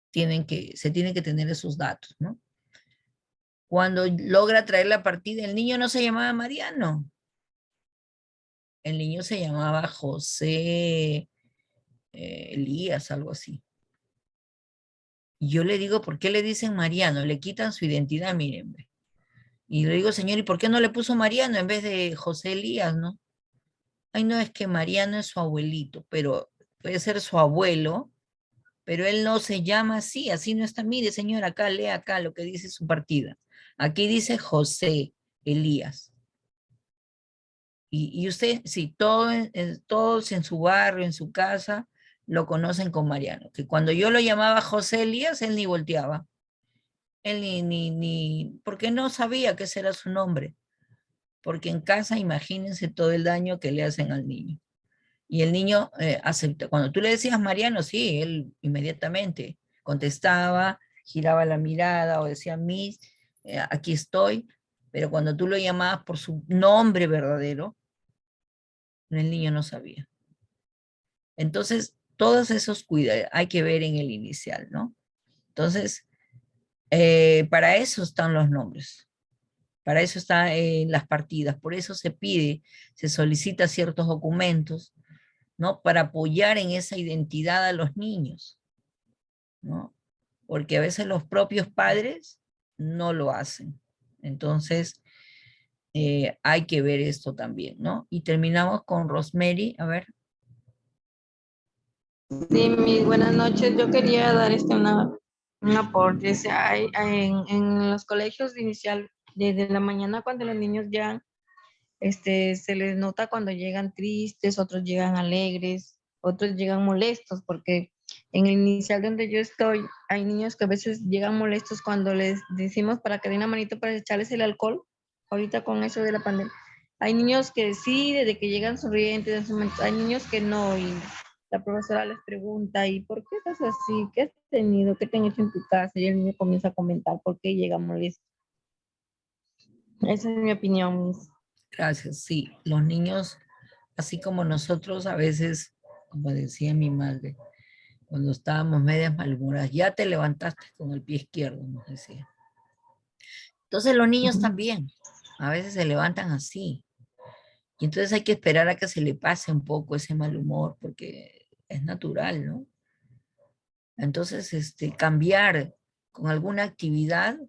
tienen que tener esos datos, ¿no? Cuando logra traer la partida, el niño no se llamaba Mariano, el niño se llamaba José Elías, algo así. Y yo le digo, ¿por qué le dicen Mariano? Le quitan su identidad, miren. Y le digo, señor, ¿y por qué no le puso Mariano en vez de José Elías, no? Ay, no, es que Mariano es su abuelito, pero puede ser su abuelo, pero él no se llama así no está. Mire, señor, acá, lea acá lo que dice su partida. Aquí dice José Elías. Y usted, sí, todos en su barrio, en su casa, lo conocen con Mariano. Que cuando yo lo llamaba José Elías, él ni volteaba. Él porque no sabía que ese era su nombre. Porque en casa, imagínense todo el daño que le hacen al niño. Y el niño acepta. Cuando tú le decías Mariano, sí, él inmediatamente contestaba, giraba la mirada o decía, Miss, aquí estoy. Pero cuando tú lo llamabas por su nombre verdadero, el niño no sabía. Entonces, todos esos cuidados hay que ver en el inicial, ¿no? Entonces, para eso están los nombres. Para eso están las partidas. Por eso se pide, se solicita ciertos documentos, ¿no? Para apoyar en esa identidad a los niños, ¿no? Porque a veces los propios padres no lo hacen. Entonces, hay que ver esto también, ¿no? Y terminamos con Rosemary, a ver. Sí, mis buenas noches. Yo quería dar un aporte. O sea, en los colegios de inicial, desde la mañana cuando los niños llegan, se les nota cuando llegan tristes, otros llegan alegres, otros llegan molestos, porque en el inicial donde yo estoy, hay niños que a veces llegan molestos cuando les decimos para que den una manito para echarles el alcohol, ahorita con eso de la pandemia. Hay niños que sí, desde que llegan sonrientes, hay niños que no, y la profesora les pregunta, ¿y por qué estás así? ¿Qué has tenido? ¿Qué te han hecho en tu casa? Y el niño comienza a comentar por qué llega molesto. Esa es mi opinión, Miss. Gracias, sí. Los niños, así como nosotros, a veces, como decía mi madre, cuando estábamos medias malhumoradas, ya te levantaste con el pie izquierdo, nos decía. Entonces los niños también, a veces se levantan así. Y entonces hay que esperar a que se le pase un poco ese mal humor, porque es natural, ¿no? Entonces, cambiar con alguna actividad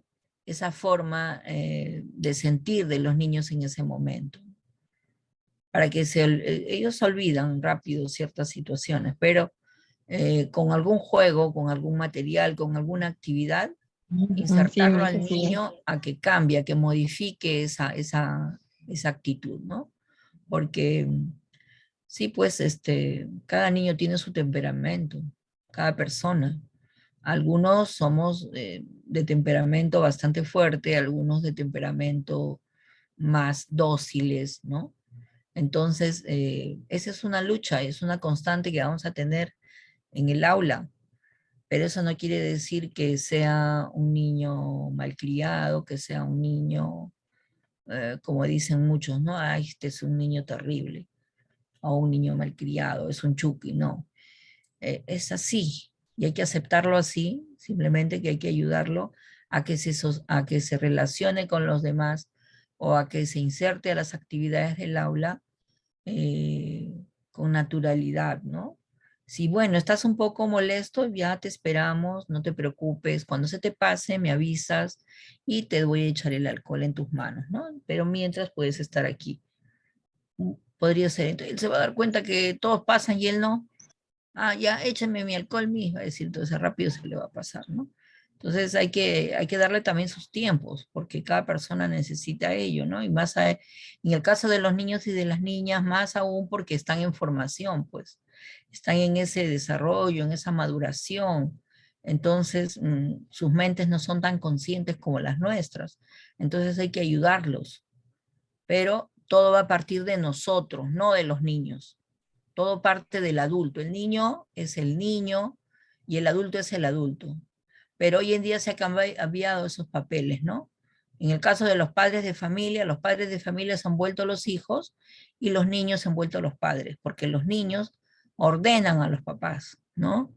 esa forma de sentir de los niños en ese momento, para que ellos olvidan rápido ciertas situaciones, pero con algún juego, con algún material, con alguna actividad, insertarlo al niño a que cambie, a que modifique esa actitud, ¿no? Porque sí, pues cada niño tiene su temperamento, cada persona. Algunos somos de temperamento bastante fuerte, algunos de temperamento más dóciles, ¿no? Entonces, esa es una lucha, es una constante que vamos a tener en el aula, pero eso no quiere decir que sea un niño malcriado, que sea un niño, como dicen muchos, ¿no? Ay, este es un niño terrible, o un niño malcriado, es un chuki, no. Es así, y hay que aceptarlo así, simplemente que hay que ayudarlo a que a que se relacione con los demás, o a que se inserte a las actividades del aula con naturalidad, ¿no? Si, bueno, estás un poco molesto, ya te esperamos, no te preocupes, cuando se te pase me avisas y te voy a echar el alcohol en tus manos, ¿no? Pero mientras puedes estar aquí. Podría ser, entonces él se va a dar cuenta que todos pasan y él no. Ah, ya, échame mi alcohol mismo, va a decir, entonces rápido se le va a pasar, ¿no? Entonces hay que darle también sus tiempos, porque cada persona necesita ello, ¿no? Y más en el caso de los niños y de las niñas, más aún porque están en formación, pues, están en ese desarrollo, en esa maduración. Entonces, sus mentes no son tan conscientes como las nuestras. Entonces hay que ayudarlos, pero todo va a partir de nosotros, no de los niños. Todo parte del adulto. El niño es el niño y el adulto es el adulto. Pero hoy en día se han cambiado esos papeles, ¿no? En el caso de los padres de familia se han vuelto los hijos y los niños se han vuelto los padres, porque los niños ordenan a los papás, ¿no?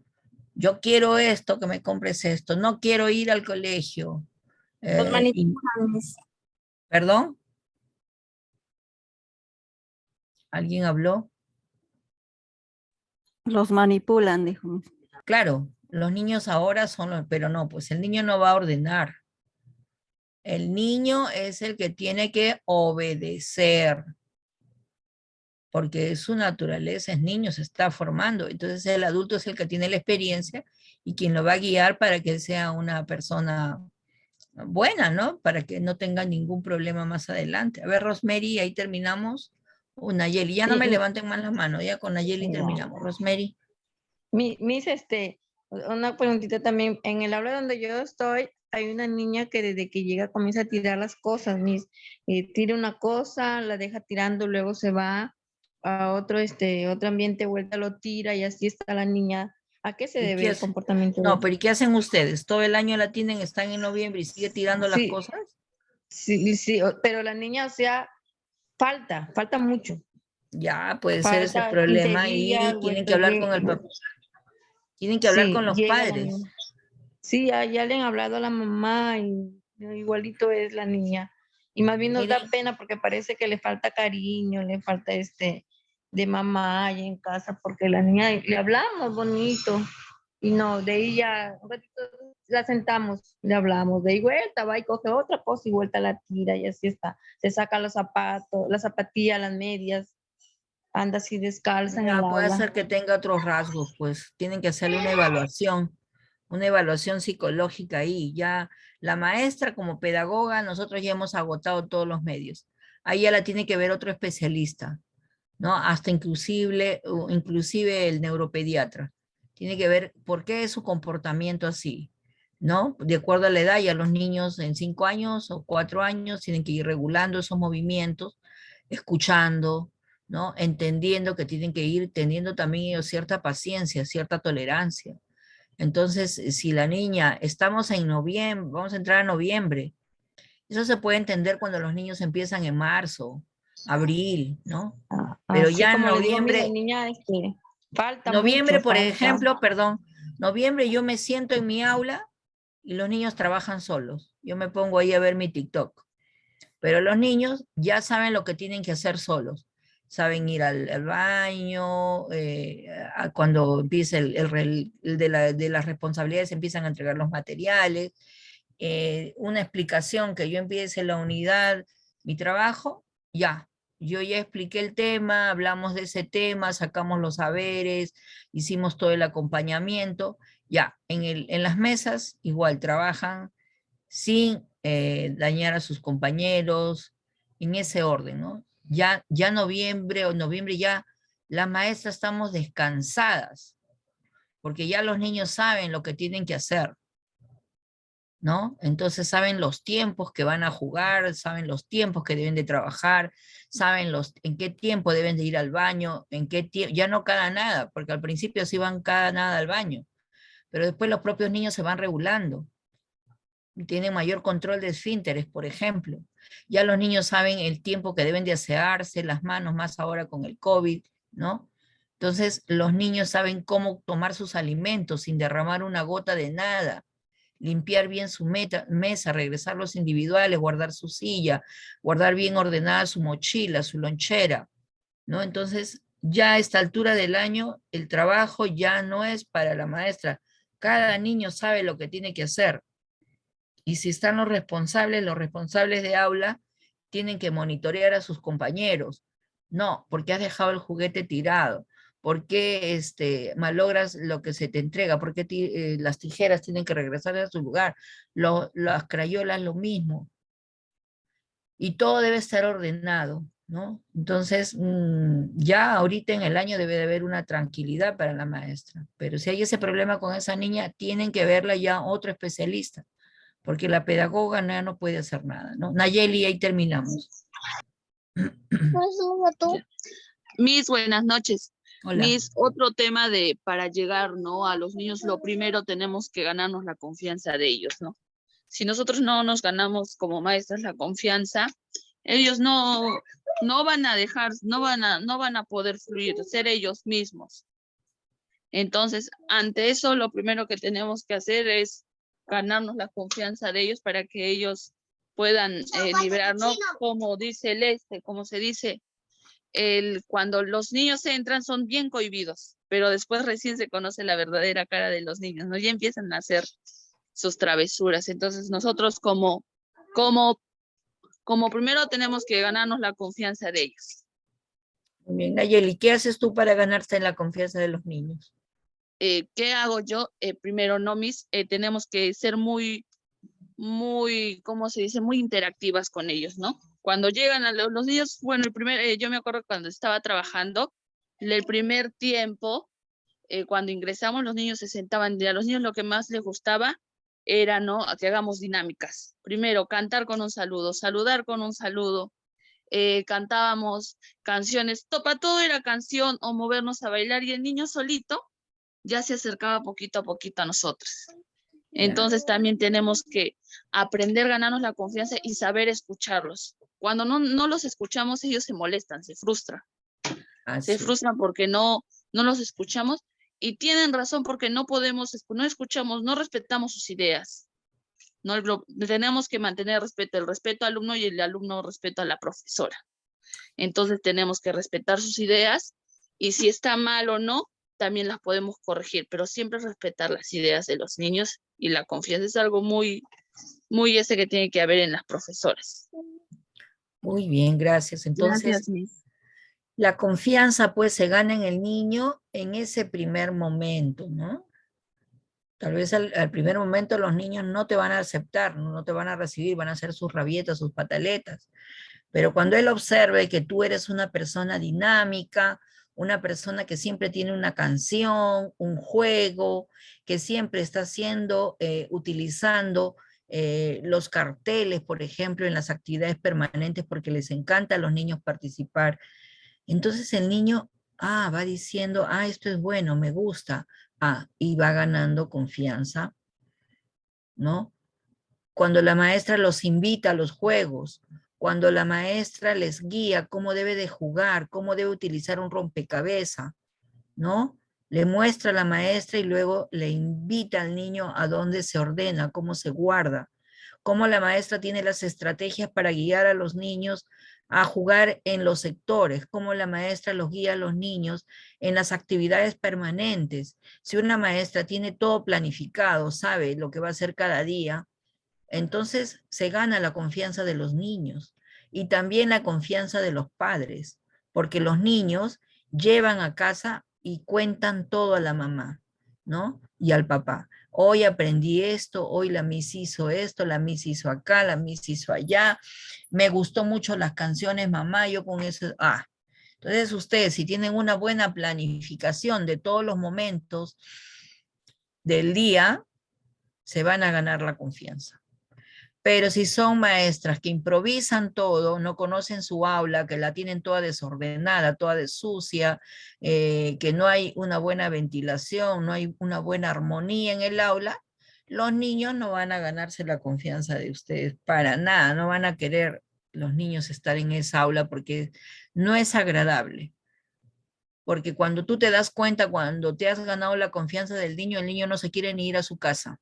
Yo quiero esto, que me compres esto, no quiero ir al colegio. ¿Perdón? ¿Alguien habló? Los manipulan, dijo. Claro, los niños ahora son los, pero no, pues el niño no va a ordenar. El niño es el que tiene que obedecer, porque su naturaleza es niño, se está formando. Entonces el adulto es el que tiene la experiencia y quien lo va a guiar para que sea una persona buena, ¿no? Para que no tenga ningún problema más adelante. A ver, Rosemary, ahí terminamos. Nayeli, ya no me levanten más las manos, ya con Nayeli terminamos. Rosemary. Miss, una preguntita también. En el aula donde yo estoy, hay una niña que desde que llega comienza a tirar las cosas, Miss. Tira una cosa, la deja tirando, luego se va a otro ambiente, vuelta lo tira y así está la niña. ¿A qué se debe el comportamiento? No, pero ¿y qué hacen ustedes? ¿Todo el año la tienen, están en noviembre y sigue tirando las cosas? Sí, pero la niña, o sea, falta mucho. Ya, puede ser ese problema y tienen que hablar con el papá. Tienen que hablar con los padres. Sí, ya le han hablado a la mamá y igualito es la niña. Y más bien nos da pena porque parece que le falta cariño, le falta de mamá allá en casa, porque la niña le hablamos bonito. Y no, de ella, un ratito la sentamos, le hablamos, de ahí vuelta, va y coge otra cosa y vuelta la tira y así está. Se saca los zapatos, las zapatillas, las medias, anda así descalza en el Puede aula. ser que tenga otros rasgos, pues tienen que hacerle una evaluación psicológica ahí. Ya la maestra como pedagoga, nosotros ya hemos agotado todos los medios. Ahí ya la tiene que ver otro especialista, ¿no? Hasta inclusive el neuropediatra. Tiene que ver por qué es su comportamiento así, ¿no? De acuerdo a la edad, ya los niños en 5 años o 4 años tienen que ir regulando esos movimientos, escuchando, ¿no? Entendiendo que tienen que ir teniendo también ellos cierta paciencia, cierta tolerancia. Entonces, si la niña, estamos en noviembre, vamos a entrar a noviembre, eso se puede entender cuando los niños empiezan en marzo, abril, ¿no? Pero Así ya en como le digo, noviembre, mira, niña, falta noviembre, mucho, por falta. ejemplo, perdón, noviembre yo me siento en mi aula y los niños trabajan solos. Yo me pongo ahí a ver mi TikTok. Pero los niños ya saben lo que tienen que hacer solos. Saben ir al baño, cuando empieza el de las responsabilidades, empiezan a entregar los materiales, una explicación que yo empiece la unidad, mi trabajo, ya. Yo ya expliqué el tema, hablamos de ese tema, sacamos los saberes, hicimos todo el acompañamiento, ya. En las mesas igual trabajan sin dañar a sus compañeros, en ese orden, ¿no? Ya noviembre ya las maestras estamos descansadas, porque ya los niños saben lo que tienen que hacer. ¿no? Entonces saben los tiempos que van a jugar, saben los tiempos que deben de trabajar, saben en qué tiempo deben de ir al baño, en qué tiempo, ya no cada nada, porque al principio sí van cada nada al baño, pero después los propios niños se van regulando, tienen mayor control de esfínteres, por ejemplo. Ya los niños saben el tiempo que deben de asearse las manos, más ahora con el COVID, ¿no? Entonces los niños saben cómo tomar sus alimentos sin derramar una gota de nada, limpiar bien su mesa, regresar los individuales, guardar su silla, guardar bien ordenada su mochila, su lonchera, ¿no? Entonces, ya a esta altura del año, el trabajo ya no es para la maestra. Cada niño sabe lo que tiene que hacer. Y si están los responsables de aula tienen que monitorear a sus compañeros. No, porque has dejado el juguete tirado. ¿Por qué malogras lo que se te entrega? ¿Por qué las tijeras tienen que regresar a su lugar? Las crayolas lo mismo. Y todo debe estar ordenado, ¿no? Entonces, ya ahorita en el año debe de haber una tranquilidad para la maestra. Pero si hay ese problema con esa niña, tienen que verla ya otro especialista, porque la pedagoga no puede hacer nada, ¿no? Nayeli, ahí terminamos. Miss, buenas noches. Hola. Miss, otro tema para llegar, ¿no? A los niños, lo primero tenemos que ganarnos la confianza de ellos, ¿no? Si nosotros no nos ganamos como maestras la confianza, ellos no van a dejar, no van a poder fluir, ser ellos mismos. Entonces, ante eso, lo primero que tenemos que hacer es ganarnos la confianza de ellos para que ellos puedan liberarnos, como dice como se dice, cuando los niños entran son bien cohibidos, pero después recién se conoce la verdadera cara de los niños, ¿no? Ya empiezan a hacer sus travesuras. Entonces nosotros como primero tenemos que ganarnos la confianza de ellos. Muy bien, Nayeli, ¿qué haces tú para ganarte la confianza de los niños? ¿Qué hago yo? Primero, no, Miss, tenemos que ser muy, ¿cómo se dice? Muy interactivas con ellos, ¿no? Cuando llegan los niños, bueno, yo me acuerdo cuando estaba trabajando, el primer tiempo, cuando ingresamos, los niños se sentaban, y a los niños lo que más les gustaba era, ¿no?, que hagamos dinámicas. Primero, cantar con un saludo, saludar con un saludo, cantábamos canciones, para todo era canción o movernos a bailar, y el niño solito ya se acercaba poquito a poquito a nosotros. Entonces también tenemos que aprender a ganarnos la confianza y saber escucharlos. Cuando no los escuchamos, ellos se molestan, se frustran. Se frustran porque no los escuchamos, y tienen razón porque no escuchamos, no respetamos sus ideas. Tenemos que mantener el respeto al alumno, y el alumno respeto a la profesora. Entonces tenemos que respetar sus ideas, y si está mal o no, también las podemos corregir, pero siempre respetar las ideas de los niños, y la confianza es algo muy, muy que tiene que haber en las profesoras. Muy bien, gracias. Entonces, gracias, Miss. La confianza pues se gana en el niño en ese primer momento, ¿no? Tal vez al primer momento los niños no te van a aceptar, no te van a recibir, van a hacer sus rabietas, sus pataletas. Pero cuando él observe que tú eres una persona dinámica, una persona que siempre tiene una canción, un juego, que siempre está utilizando los carteles, por ejemplo, en las actividades permanentes, porque les encanta a los niños participar. Entonces el niño, va diciendo, esto es bueno, me gusta, y va ganando confianza, ¿no? Cuando la maestra los invita a los juegos, cuando la maestra les guía cómo debe de jugar, cómo debe utilizar un rompecabezas, ¿no? Le muestra a la maestra y luego le invita al niño a dónde se ordena, cómo se guarda, cómo la maestra tiene las estrategias para guiar a los niños a jugar en los sectores, cómo la maestra los guía a los niños en las actividades permanentes. Si una maestra tiene todo planificado, sabe lo que va a hacer cada día, entonces se gana la confianza de los niños y también la confianza de los padres, porque los niños llevan a casa y cuentan todo a la mamá, ¿no? Y al papá. Hoy aprendí esto, hoy la Miss hizo esto, la Miss hizo acá, la Miss hizo allá, me gustó mucho las canciones, mamá, yo con eso, Entonces ustedes, si tienen una buena planificación de todos los momentos del día, se van a ganar la confianza. Pero si son maestras que improvisan todo, no conocen su aula, que la tienen toda desordenada, toda sucia, que no hay una buena ventilación, no hay una buena armonía en el aula, los niños no van a ganarse la confianza de ustedes para nada, no van a querer los niños estar en esa aula porque no es agradable. Porque cuando tú te das cuenta, cuando te has ganado la confianza del niño, el niño no se quiere ni ir a su casa.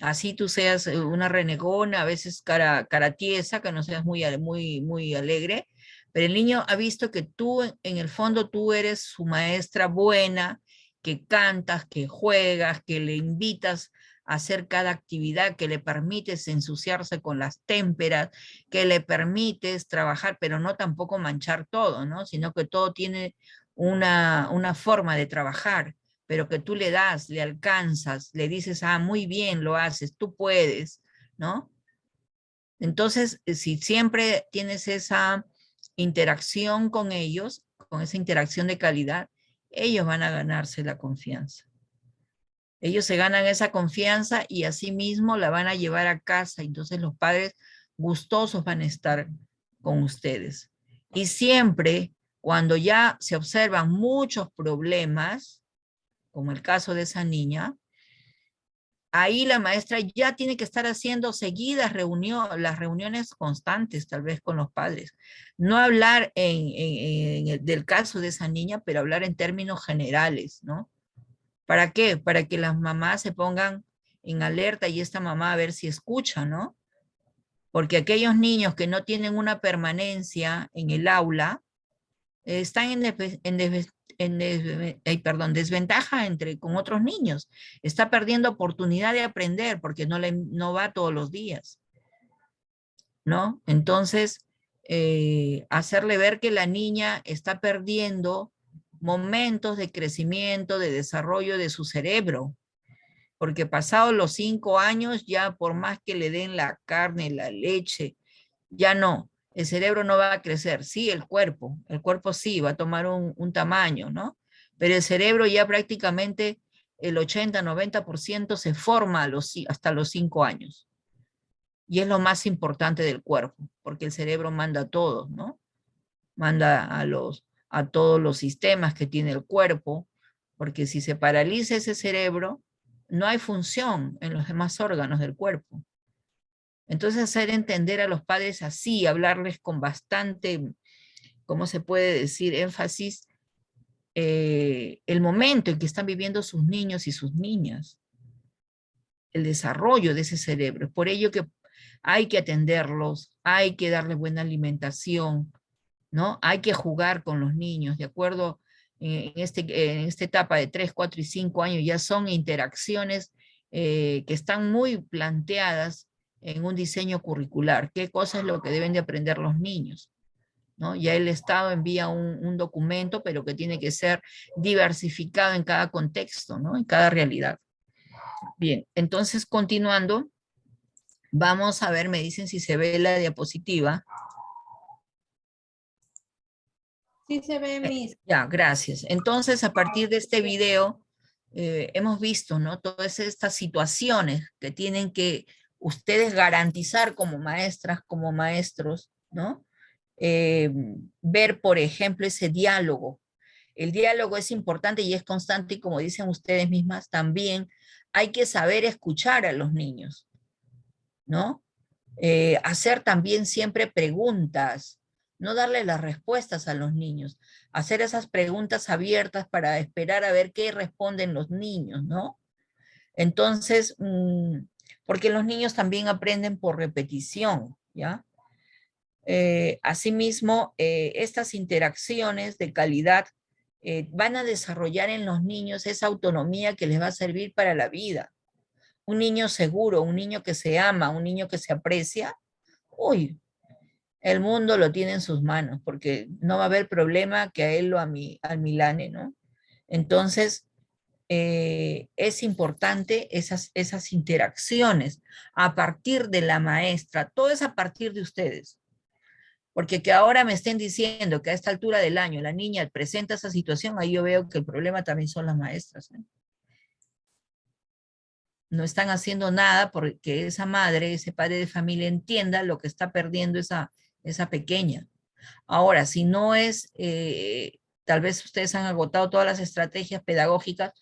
Así tú seas una renegona, a veces cara tiesa, que no seas muy alegre, pero el niño ha visto que tú, en el fondo, tú eres su maestra buena, que cantas, que juegas, que le invitas a hacer cada actividad, que le permites ensuciarse con las témperas, que le permites trabajar, pero no tampoco manchar todo, ¿no? Sino que todo tiene una forma de trabajar, pero que tú le das, le alcanzas, le dices, ah, muy bien, lo haces, tú puedes, ¿no? Entonces, si siempre tienes esa interacción con ellos, con esa interacción de calidad, ellos van a ganarse la confianza. Ellos se ganan esa confianza y asimismo la van a llevar a casa. Entonces los padres gustosos van a estar con ustedes. Y siempre, cuando ya se observan muchos problemas, como el caso de esa niña, ahí la maestra ya tiene que estar haciendo seguidas las reuniones constantes, tal vez con los padres. No hablar del caso de esa niña, pero hablar en términos generales, ¿no? ¿Para qué? Para que las mamás se pongan en alerta y esta mamá a ver si escucha, ¿no? Porque aquellos niños que no tienen una permanencia en el aula están desventaja con otros niños. Está perdiendo oportunidad de aprender porque no va todos los días, ¿no? Entonces, hacerle ver que la niña está perdiendo momentos de crecimiento, de desarrollo de su cerebro, porque pasados los 5 años, ya por más que le den la carne, la leche, ya no, el cerebro no va a crecer. Sí, el cuerpo sí va a tomar un tamaño, ¿no? Pero el cerebro ya prácticamente el 80-90% se forma hasta los 5 años. Y es lo más importante del cuerpo, porque el cerebro manda todo, ¿no? Manda a todos los sistemas que tiene el cuerpo, porque si se paraliza ese cerebro, no hay función en los demás órganos del cuerpo. Entonces hacer entender a los padres así, hablarles con bastante, ¿cómo se puede decir?, énfasis, el momento en que están viviendo sus niños y sus niñas, el desarrollo de ese cerebro. Es por ello que hay que atenderlos, hay que darles buena alimentación, ¿no? Hay que jugar con los niños, de acuerdo, en esta etapa de 3, 4 y 5 años ya son interacciones que están muy planteadas en un diseño curricular. ¿Qué cosa es lo que deben de aprender los niños? ¿No? Ya el Estado envía un documento, pero que tiene que ser diversificado en cada contexto, ¿no? En cada realidad. Bien, entonces continuando, vamos a ver, me dicen si se ve la diapositiva. Sí se ve, Miss. Ya, gracias. Entonces, a partir de este video, hemos visto, ¿no? Todas estas situaciones que tienen que ustedes garantizar como maestras, como maestros, ¿no? Ver, por ejemplo, ese diálogo. El diálogo es importante y es constante y como dicen ustedes mismas, también hay que saber escuchar a los niños, ¿no? Hacer también siempre preguntas, no darle las respuestas a los niños, hacer esas preguntas abiertas para esperar a ver qué responden los niños, ¿no? Entonces, porque los niños también aprenden por repetición, ¿ya? Asimismo, estas interacciones de calidad van a desarrollar en los niños esa autonomía que les va a servir para la vida. Un niño seguro, un niño que se ama, un niño que se aprecia, uy, el mundo lo tiene en sus manos, porque no va a haber problema que a él o al Milane, ¿no? Entonces, es importante esas interacciones a partir de la maestra, todo es a partir de ustedes. Porque que ahora me estén diciendo que a esta altura del año la niña presenta esa situación, ahí yo veo que el problema también son las maestras, ¿eh? No están haciendo nada porque esa madre, ese padre de familia entienda lo que está perdiendo esa pequeña. Ahora, si no es, tal vez ustedes han agotado todas las estrategias pedagógicas,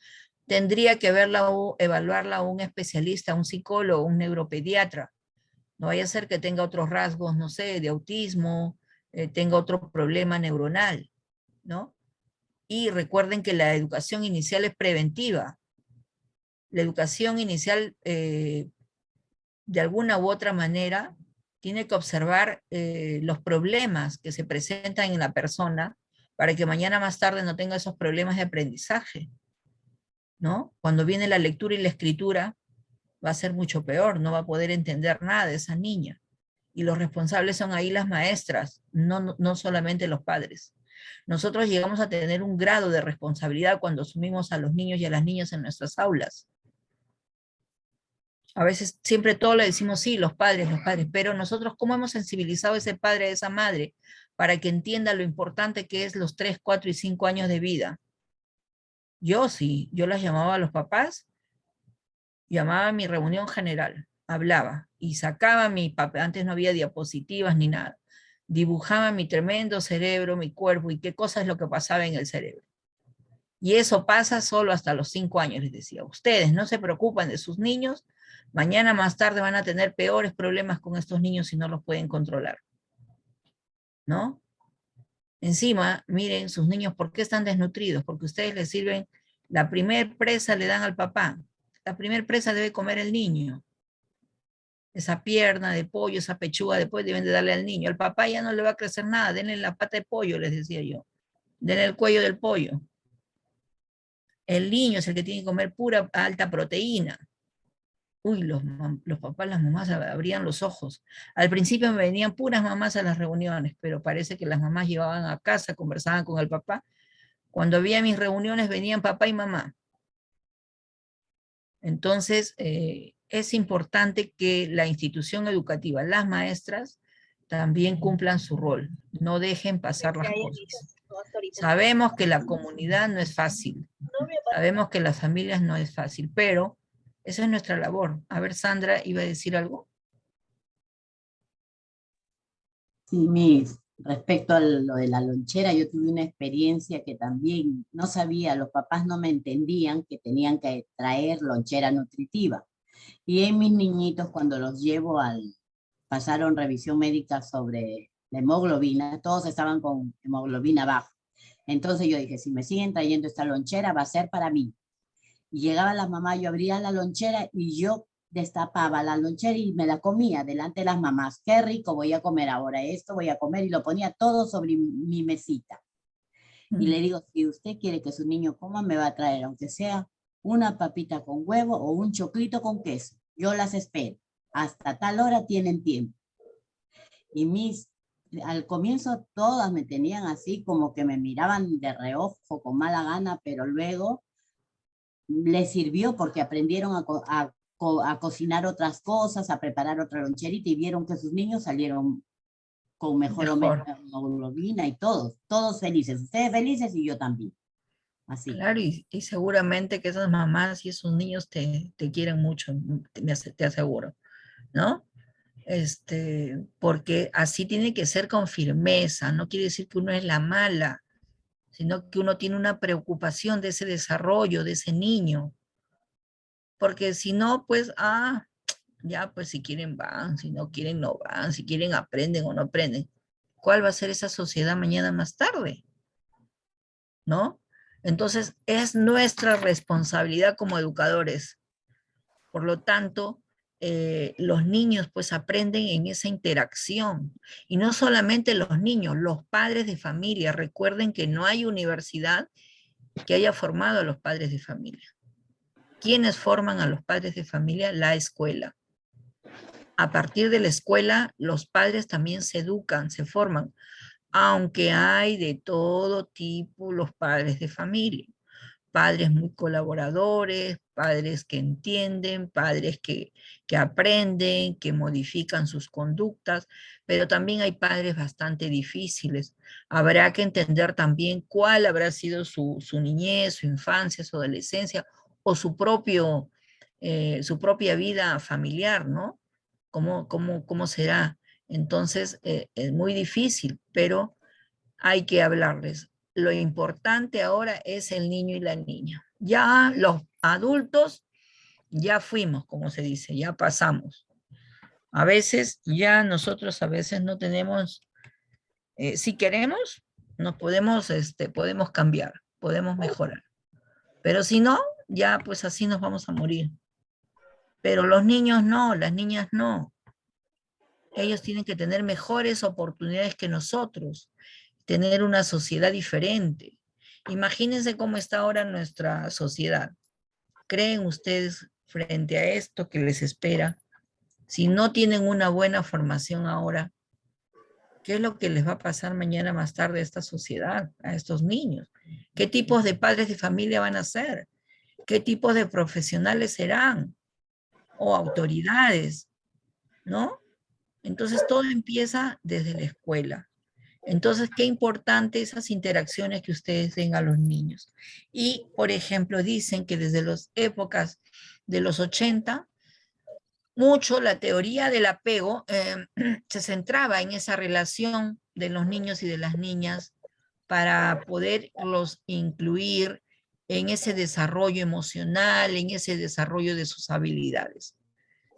tendría que verla o evaluarla un especialista, un psicólogo, un neuropediatra. No vaya a ser que tenga otros rasgos, no sé, de autismo, tenga otro problema neuronal, ¿no? Y recuerden que la educación inicial es preventiva. La educación inicial, de alguna u otra manera, tiene que observar los problemas que se presentan en la persona para que mañana más tarde no tenga esos problemas de aprendizaje, ¿no? Cuando viene la lectura y la escritura, va a ser mucho peor, no va a poder entender nada de esa niña. Y los responsables son ahí las maestras, no solamente los padres. Nosotros llegamos a tener un grado de responsabilidad cuando asumimos a los niños y a las niñas en nuestras aulas. A veces siempre todo le decimos, sí, los padres, pero nosotros, ¿cómo hemos sensibilizado a ese padre, a esa madre, para que entienda lo importante que es los 3, 4 y 5 años de vida? Yo sí, yo las llamaba a los papás, llamaba a mi reunión general, hablaba y sacaba mi papel, antes no había diapositivas ni nada, dibujaba mi tremendo cerebro, mi cuerpo y qué cosa es lo que pasaba en el cerebro. Y eso pasa solo hasta los 5 años, les decía. Ustedes no se preocupan de sus niños, mañana más tarde van a tener peores problemas con estos niños si no los pueden controlar, ¿no? Encima, miren, sus niños, ¿por qué están desnutridos? Porque ustedes les sirven, la primer presa le dan al papá, la primer presa debe comer el niño. Esa pierna de pollo, esa pechuga de pollo deben de darle al niño. Al papá ya no le va a crecer nada, denle la pata de pollo, les decía yo. Denle el cuello del pollo. El niño es el que tiene que comer pura alta proteína. Uy, los papás, las mamás abrían los ojos. Al principio me venían puras mamás a las reuniones, pero parece que las mamás llevaban a casa, conversaban con el papá. Cuando había mis reuniones venían papá y mamá. Entonces, es importante que la institución educativa, las maestras, también cumplan su rol. No dejen pasar las cosas. Sabemos que la comunidad no es fácil. Sabemos que las familias no es fácil, pero esa es nuestra labor. A ver, Sandra, ¿iba a decir algo? Sí, respecto a lo de la lonchera, yo tuve una experiencia que también no sabía, los papás no me entendían que tenían que traer lonchera nutritiva. Y en mis niñitos, cuando los llevo pasaron revisión médica sobre la hemoglobina, todos estaban con hemoglobina baja. Entonces yo dije, si me siguen trayendo esta lonchera, va a ser para mí. Y llegaba la mamá, yo abría la lonchera y yo destapaba la lonchera y me la comía delante de las mamás. Qué rico, voy a comer ahora esto, voy a comer, y lo ponía todo sobre mi mesita. Y le digo, si usted quiere que su niño coma, me va a traer, aunque sea una papita con huevo o un choclito con queso. Yo las espero. Hasta tal hora tienen tiempo. Y al comienzo todas me tenían así como que me miraban de reojo con mala gana, pero luego les sirvió porque aprendieron a cocinar otras cosas, a preparar otra loncherita y vieron que sus niños salieron con mejor hemoglobina y todos felices. Ustedes felices y yo también. Así. Claro, y seguramente que esas mamás y esos niños te quieren mucho, te aseguro, ¿no? Porque así tiene que ser con firmeza, no quiere decir que uno es la mala, sino que uno tiene una preocupación de ese desarrollo, de ese niño. Porque si no, pues, ya, pues si quieren van, si no quieren no van, si quieren aprenden o no aprenden. ¿Cuál va a ser esa sociedad mañana más tarde? ¿No? Entonces, es nuestra responsabilidad como educadores. Por lo tanto, los niños pues aprenden en esa interacción. Y no solamente los niños, los padres de familia. Recuerden que no hay universidad que haya formado a los padres de familia. ¿Quiénes forman a los padres de familia? La escuela. A partir de la escuela, los padres también se educan, se forman, aunque hay de todo tipo los padres de familia. Padres muy colaboradores, padres que entienden, padres que aprenden, que modifican sus conductas, pero también hay padres bastante difíciles. Habrá que entender también cuál habrá sido su niñez, su infancia, su adolescencia, o su propio su propia vida familiar, ¿no? ¿Cómo será? Entonces, es muy difícil, pero hay que hablarles. Lo importante ahora es el niño y la niña. Ya los adultos, ya fuimos, como se dice, ya pasamos. A veces, ya nosotros a veces no tenemos, si queremos, nos podemos cambiar, podemos mejorar. Pero si no, ya pues así nos vamos a morir. Pero los niños no, las niñas no. Ellos tienen que tener mejores oportunidades que nosotros, tener una sociedad diferente. Imagínense cómo está ahora nuestra sociedad. ¿Creen ustedes frente a esto que les espera? Si no tienen una buena formación ahora, ¿qué es lo que les va a pasar mañana más tarde a esta sociedad, a estos niños? ¿Qué tipos de padres de familia van a ser? ¿Qué tipos de profesionales serán? O autoridades, ¿no? Entonces todo empieza desde la escuela. Entonces, qué importante esas interacciones que ustedes den a los niños. Y, por ejemplo, dicen que desde las épocas de los 80, mucho la teoría del apego se centraba en esa relación de los niños y de las niñas para poderlos incluir en ese desarrollo emocional, en ese desarrollo de sus habilidades.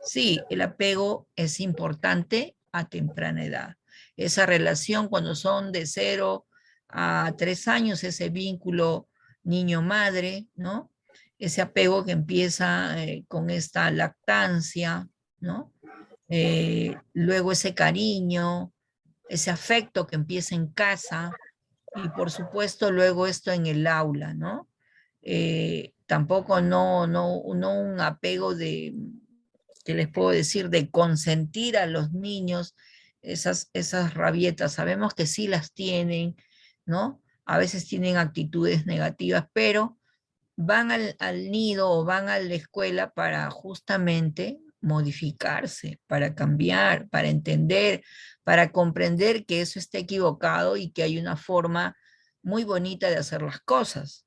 Sí, el apego es importante a temprana edad. Esa relación cuando son de 0 a 3 años, ese vínculo niño-madre, ¿no? Ese apego que empieza con esta lactancia, ¿no? Luego ese cariño, ese afecto que empieza en casa y por supuesto luego esto en el aula, ¿no? Tampoco no un apego de, ¿qué les puedo decir? De consentir a los niños esas rabietas. Sabemos que sí las tienen, ¿no? A veces tienen actitudes negativas, pero van al nido o van a la escuela para justamente modificarse, para cambiar, para entender, para comprender que eso está equivocado y que hay una forma muy bonita de hacer las cosas.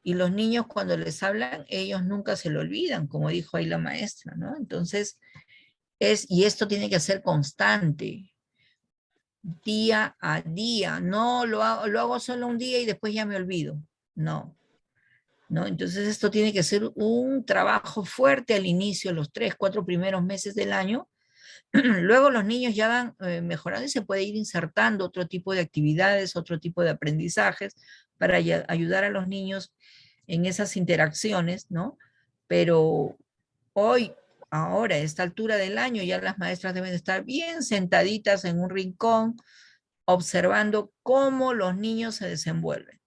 Y los niños cuando les hablan, ellos nunca se lo olvidan, como dijo ahí la maestra, ¿no? Entonces, y esto tiene que ser constante, día a día. No lo hago solo un día y después ya me olvido. No. ¿No? Entonces esto tiene que ser un trabajo fuerte al inicio, los 3, 4 primeros meses del año. Luego los niños ya van mejorando y se puede ir insertando otro tipo de actividades, otro tipo de aprendizajes para ayudar a los niños en esas interacciones, ¿no? Pero hoy, ahora, a esta altura del año, ya las maestras deben estar bien sentaditas en un rincón, observando cómo los niños se desenvuelven,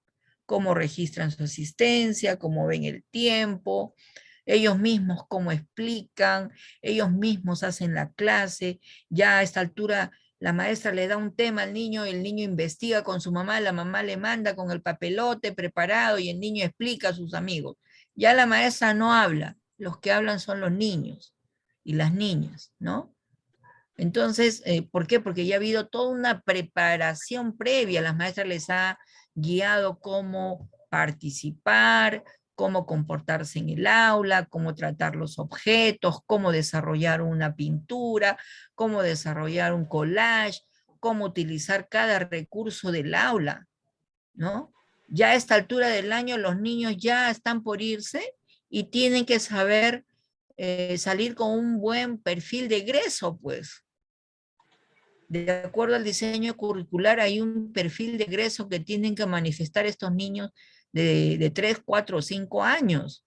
cómo registran su asistencia, cómo ven el tiempo, ellos mismos cómo explican, ellos mismos hacen la clase. Ya a esta altura la maestra le da un tema al niño, el niño investiga con su mamá, la mamá le manda con el papelote preparado y el niño explica a sus amigos. Ya la maestra no habla, los que hablan son los niños y las niñas, ¿no? Entonces, ¿por qué? Porque ya ha habido toda una preparación previa, las maestras les ha guiado cómo participar, cómo comportarse en el aula, cómo tratar los objetos, cómo desarrollar una pintura, cómo desarrollar un collage, cómo utilizar cada recurso del aula, ¿no? Ya a esta altura del año los niños ya están por irse y tienen que saber salir con un buen perfil de egreso, pues. De acuerdo al diseño curricular hay un perfil de egreso que tienen que manifestar estos niños de 3, 4 o 5 años,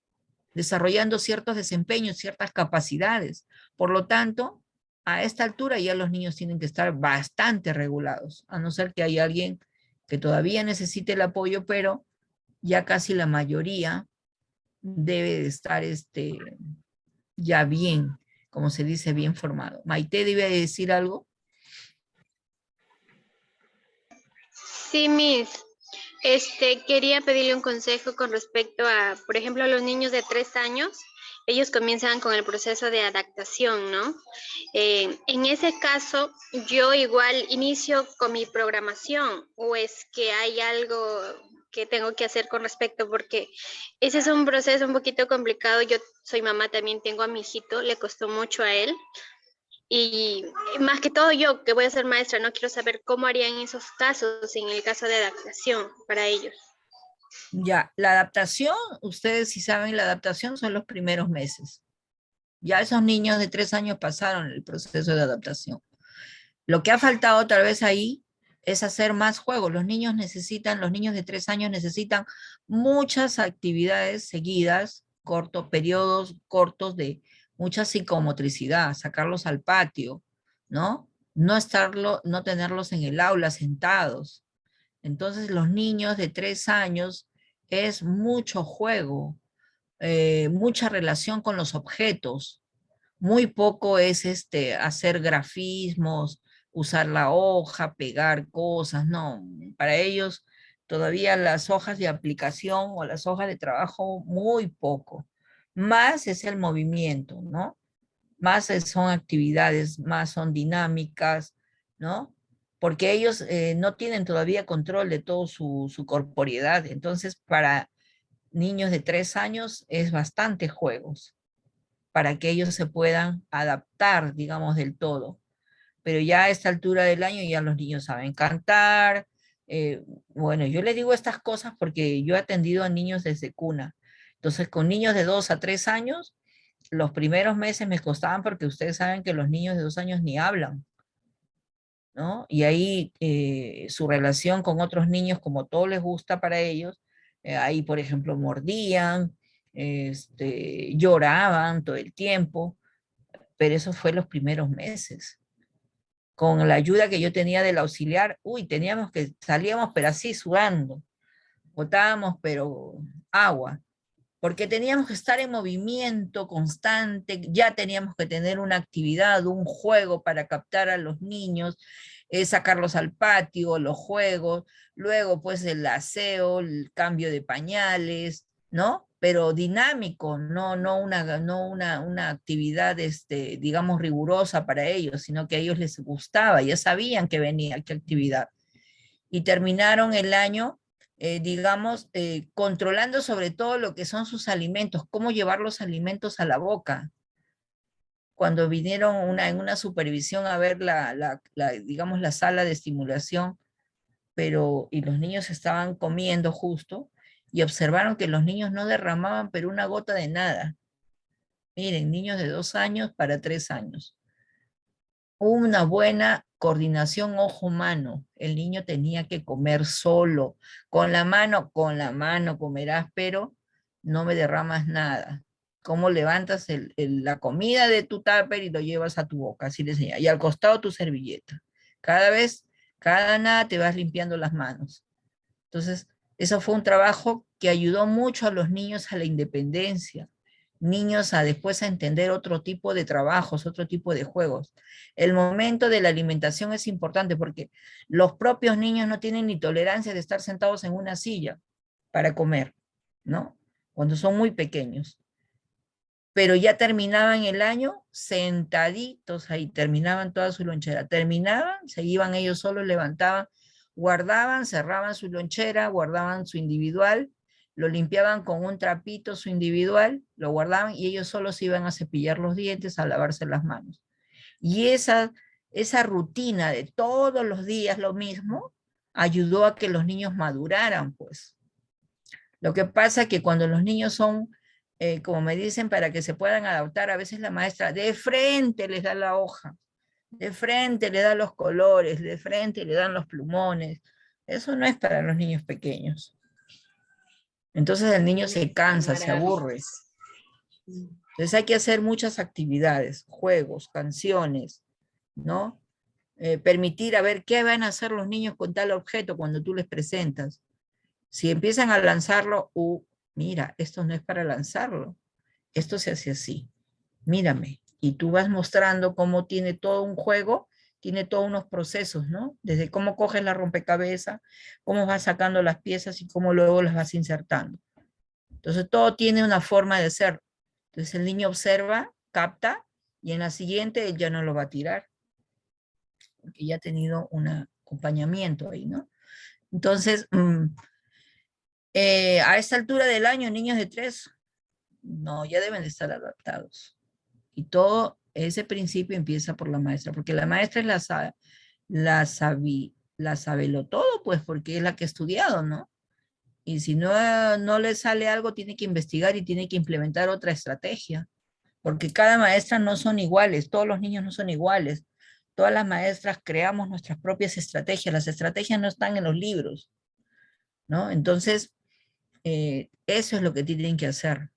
desarrollando ciertos desempeños, ciertas capacidades. Por lo tanto, a esta altura ya los niños tienen que estar bastante regulados, a no ser que haya alguien que todavía necesite el apoyo, pero ya casi la mayoría debe de estar ya bien, como se dice, bien formado. Maite, ¿debe decir algo? Sí, Miss. Quería pedirle un consejo con respecto a, por ejemplo, los niños de 3 años. Ellos comienzan con el proceso de adaptación, ¿no? En ese caso, yo igual inicio con mi programación, o es que hay algo qué tengo que hacer con respecto, porque ese es un proceso un poquito complicado. Yo soy mamá, también tengo a mi hijito, le costó mucho a él. Y más que todo yo, que voy a ser maestra, no quiero saber cómo harían esos casos, en el caso de adaptación para ellos. Ya, la adaptación, ustedes si saben, la adaptación son los primeros meses. Ya esos niños de 3 años pasaron el proceso de adaptación. Lo que ha faltado tal vez ahí es hacer más juegos. Los niños de 3 años necesitan muchas actividades seguidas, periodos cortos de mucha psicomotricidad, sacarlos al patio, ¿no? No tenerlos en el aula sentados. Entonces los niños de 3 años es mucho juego, mucha relación con los objetos. Muy poco es hacer grafismos, usar la hoja, pegar cosas, no. Para ellos todavía las hojas de aplicación o las hojas de trabajo, muy poco. Más es el movimiento, ¿no? Más son actividades, más son dinámicas, ¿no? Porque ellos no tienen todavía control de todo su corporeidad. Entonces, para niños de 3 años es bastante juegos para que ellos se puedan adaptar, digamos, del todo. Pero ya a esta altura del año ya los niños saben cantar. Bueno, yo les digo estas cosas porque yo he atendido a niños desde cuna. Entonces, con niños de 2 a 3 años, los primeros meses me costaban porque ustedes saben que los niños de 2 años ni hablan, ¿no? Y ahí su relación con otros niños, como todo les gusta para ellos, ahí, por ejemplo, mordían, lloraban todo el tiempo, pero eso fue los primeros meses. Con la ayuda que yo tenía del auxiliar, salíamos pero así sudando, botábamos pero agua, porque teníamos que estar en movimiento constante, ya teníamos que tener una actividad, un juego para captar a los niños, sacarlos al patio, los juegos, luego pues el aseo, el cambio de pañales, ¿no? Pero dinámico, no una actividad, digamos, rigurosa para ellos, sino que a ellos les gustaba, ya sabían que venía, qué actividad. Y terminaron el año, digamos, controlando sobre todo lo que son sus alimentos, cómo llevar los alimentos a la boca. Cuando vinieron en una supervisión a ver digamos, la sala de estimulación, y los niños estaban comiendo justo, y observaron que los niños no derramaban pero una gota de nada. Miren, niños de 2 años para 3 años. Una buena coordinación ojo-mano. El niño tenía que comer solo. Con la mano comerás, pero no me derramas nada. ¿Cómo levantas la comida de tu tupper y lo llevas a tu boca? Así le enseñaba. Y al costado tu servilleta. Cada nada te vas limpiando las manos. Entonces, eso fue un trabajo que ayudó mucho a los niños a la independencia. Niños después a entender otro tipo de trabajos, otro tipo de juegos. El momento de la alimentación es importante porque los propios niños no tienen ni tolerancia de estar sentados en una silla para comer, ¿no? Cuando son muy pequeños. Pero ya terminaban el año sentaditos ahí, terminaban toda su lonchera. Terminaban, se iban ellos solos, levantaban, guardaban, cerraban su lonchera, guardaban su individual, lo limpiaban con un trapito su individual, lo guardaban y ellos solos iban a cepillar los dientes, a lavarse las manos. Y esa rutina de todos los días lo mismo, ayudó a que los niños maduraran, pues. Lo que pasa es que cuando los niños son, como me dicen, para que se puedan adaptar, a veces la maestra de frente les da la hoja, de frente le da los colores, de frente le dan los plumones. Eso no es para los niños pequeños. Entonces el niño se cansa, se aburre. Entonces hay que hacer muchas actividades, juegos, canciones, ¿no? Permitir a ver qué van a hacer los niños con tal objeto cuando tú les presentas. Si empiezan a lanzarlo, mira, esto no es para lanzarlo, esto se hace así, mírame. Y tú vas mostrando cómo tiene todo un juego, tiene todos unos procesos, ¿no? Desde cómo coges la rompecabezas, cómo vas sacando las piezas y cómo luego las vas insertando. Entonces todo tiene una forma de ser. Entonces el niño observa, capta, y en la siguiente él ya no lo va a tirar, porque ya ha tenido un acompañamiento ahí, ¿no? Entonces, A esta altura del año, niños de 3, no, ya deben de estar adaptados. Y todo ese principio empieza por la maestra, porque la maestra es la sabelo todo, pues, porque es la que ha estudiado, ¿no? Y si no le sale algo, tiene que investigar y tiene que implementar otra estrategia, porque cada maestra no son iguales, todos los niños no son iguales. Todas las maestras creamos nuestras propias estrategias, las estrategias no están en los libros, ¿no? Entonces, eso es lo que tienen que hacer.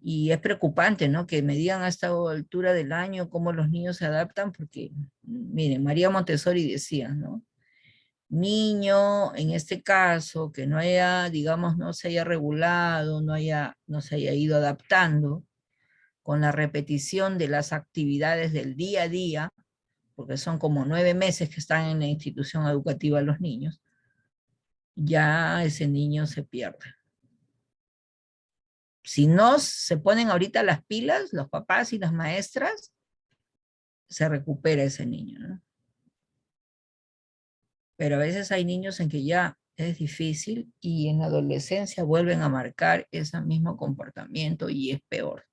Y es preocupante, ¿no? Que me digan a esta altura del año cómo los niños se adaptan, porque, miren, María Montessori decía, ¿no? Niño, en este caso, que no haya, digamos, no se haya regulado, no se haya ido adaptando con la repetición de las actividades del día a día, porque son como 9 meses que están en la institución educativa los niños, ya ese niño se pierde. Si no se ponen ahorita las pilas, los papás y las maestras, se recupera ese niño, ¿no? Pero a veces hay niños en que ya es difícil y en la adolescencia vuelven a marcar ese mismo comportamiento y es peor.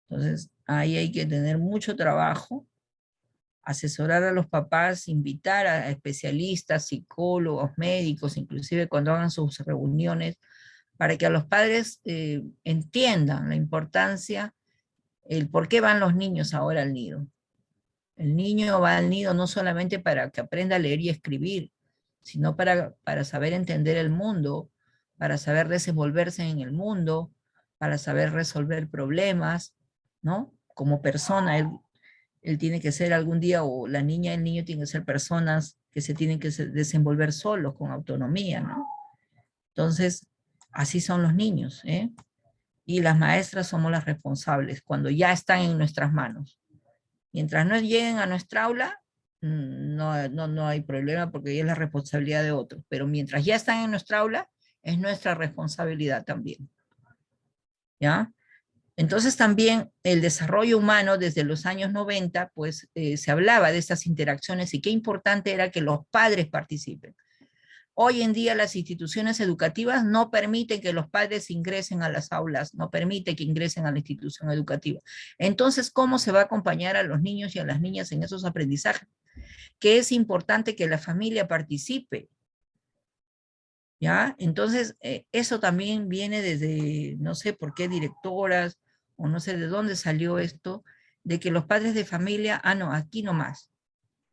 Entonces, ahí hay que tener mucho trabajo, asesorar a los papás, invitar a especialistas, psicólogos, médicos, inclusive cuando hagan sus reuniones, para que a los padres entiendan la importancia, el por qué van los niños ahora al nido. El niño va al nido no solamente para que aprenda a leer y escribir, sino para saber entender el mundo, para saber desenvolverse en el mundo, para saber resolver problemas, ¿no? Como persona, él tiene que ser algún día, o la niña, el niño tiene que ser personas que se tienen que desenvolver solos, con autonomía, ¿no? Entonces, así son los niños, ¿eh? Y las maestras somos las responsables cuando ya están en nuestras manos. Mientras no lleguen a nuestra aula, no hay problema porque es la responsabilidad de otros. Pero mientras ya están en nuestra aula, es nuestra responsabilidad también. ¿Ya? Entonces también el desarrollo humano desde los años 90, pues se hablaba de estas interacciones y qué importante era que los padres participen. Hoy en día las instituciones educativas no permiten que los padres ingresen a las aulas, no permiten que ingresen a la institución educativa. Entonces, ¿cómo se va a acompañar a los niños y a las niñas en esos aprendizajes? Que es importante que la familia participe. ¿Ya? Entonces, eso también viene desde, no sé por qué directoras, o no sé de dónde salió esto, de que los padres de familia, no, aquí nomás,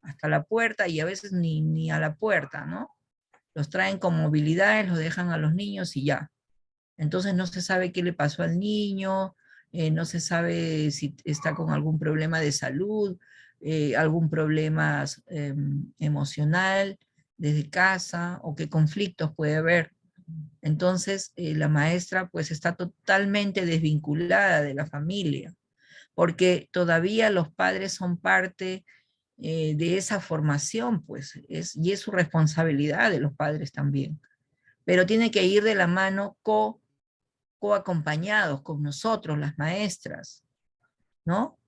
hasta la puerta, y a veces ni a la puerta, ¿no? Los traen con movilidades, los dejan a los niños y ya. Entonces no se sabe qué le pasó al niño, no se sabe si está con algún problema de salud, algún problema emocional desde casa, o qué conflictos puede haber. Entonces la maestra pues está totalmente desvinculada de la familia, porque todavía los padres son parte de esa formación, pues, y es su responsabilidad de los padres también. Pero tiene que ir de la mano acompañados con nosotros, las maestras, ¿no?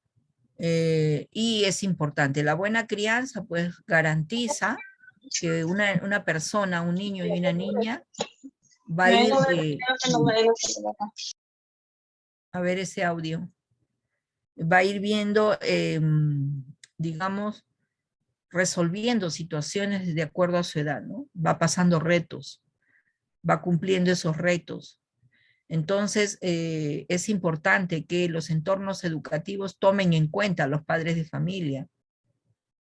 Y es importante, la buena crianza, pues, garantiza que una persona, un niño y una niña, va a ir, a ver ese audio, va a ir viendo, digamos, resolviendo situaciones de acuerdo a su edad, ¿no? Va pasando retos, va cumpliendo esos retos. Entonces, es importante que los entornos educativos tomen en cuenta a los padres de familia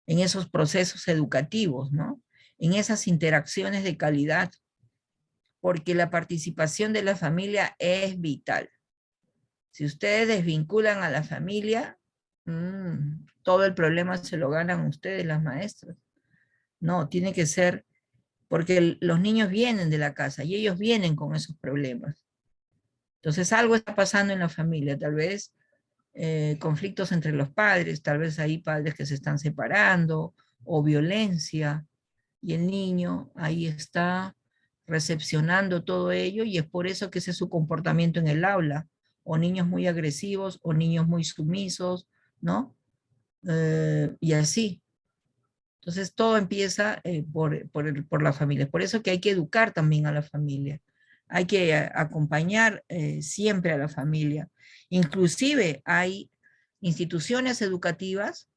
en esos procesos educativos, ¿no? En esas interacciones de calidad, porque la participación de la familia es vital. Si ustedes desvinculan a la familia, todo el problema se lo ganan ustedes, las maestras. No, tiene que ser, porque los niños vienen de la casa y ellos vienen con esos problemas. Entonces algo está pasando en la familia, tal vez conflictos entre los padres, tal vez hay padres que se están separando, o violencia, y el niño ahí está recepcionando todo ello, y es por eso que ese es su comportamiento en el aula, o niños muy agresivos, o niños muy sumisos, ¿no? Y así. Entonces todo empieza por la familia. Por eso que hay que educar también a la familia. Hay que acompañar siempre a la familia. Inclusive hay instituciones educativas,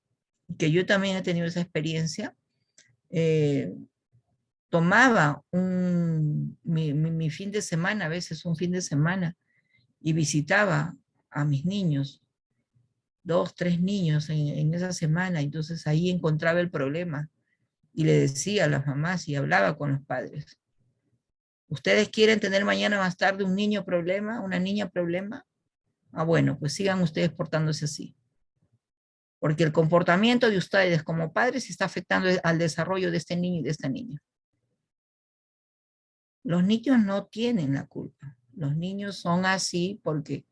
que yo también he tenido esa experiencia, tomaba mi fin de semana, a veces un fin de semana, y visitaba a mis niños, 2, 3 niños en esa semana, entonces ahí encontraba el problema y le decía a las mamás y hablaba con los padres. ¿Ustedes quieren tener mañana más tarde un niño problema, una niña problema? Ah, bueno, pues sigan ustedes portándose así. Porque el comportamiento de ustedes como padres está afectando al desarrollo de este niño y de esta niña. Los niños no tienen la culpa. Los niños son así porque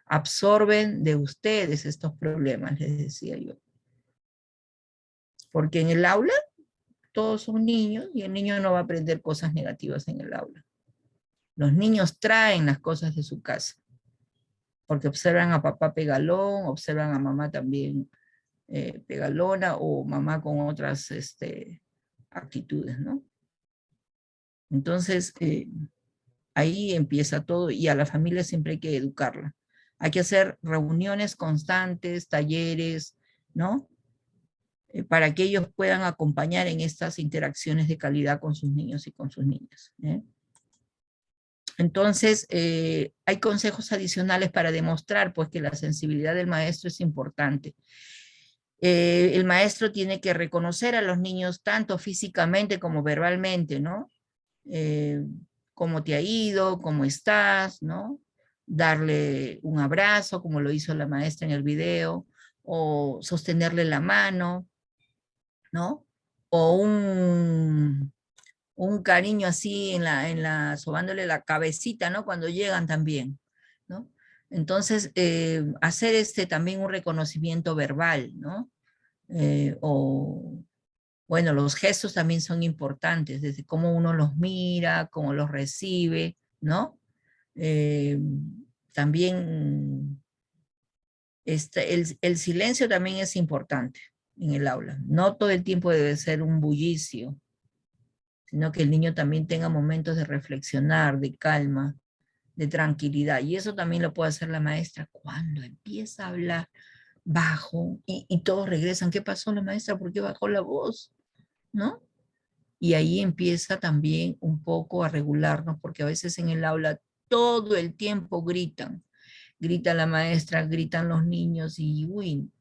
absorben de ustedes estos problemas, les decía yo. Porque en el aula todos son niños y el niño no va a aprender cosas negativas en el aula. Los niños traen las cosas de su casa, porque observan a papá pegalón, observan a mamá también pegalona o mamá con otras actitudes, ¿no? Entonces, ahí empieza todo y a la familia siempre hay que educarla. Hay que hacer reuniones constantes, talleres, ¿no? Para que ellos puedan acompañar en estas interacciones de calidad con sus niños y con sus niñas. Entonces, hay consejos adicionales para demostrar pues, que la sensibilidad del maestro es importante. El maestro tiene que reconocer a los niños tanto físicamente como verbalmente, ¿no? Cómo te ha ido, cómo estás, ¿no? Darle un abrazo, como lo hizo la maestra en el video, o sostenerle la mano, ¿no? O un cariño así sobándole la cabecita, ¿no? Cuando llegan también, ¿no? Entonces, hacer también un reconocimiento verbal, ¿no? Bueno, los gestos también son importantes, desde cómo uno los mira, cómo los recibe, ¿no? También el silencio también es importante en el aula. No todo el tiempo debe ser un bullicio, sino que el niño también tenga momentos de reflexionar, de calma, de tranquilidad. Y eso también lo puede hacer la maestra cuando empieza a hablar bajo y todos regresan. ¿Qué pasó la maestra? ¿Por qué bajó la voz? ¿No? Y ahí empieza también un poco a regularnos, porque a veces en el aula todo el tiempo gritan. Grita la maestra, gritan los niños y uy,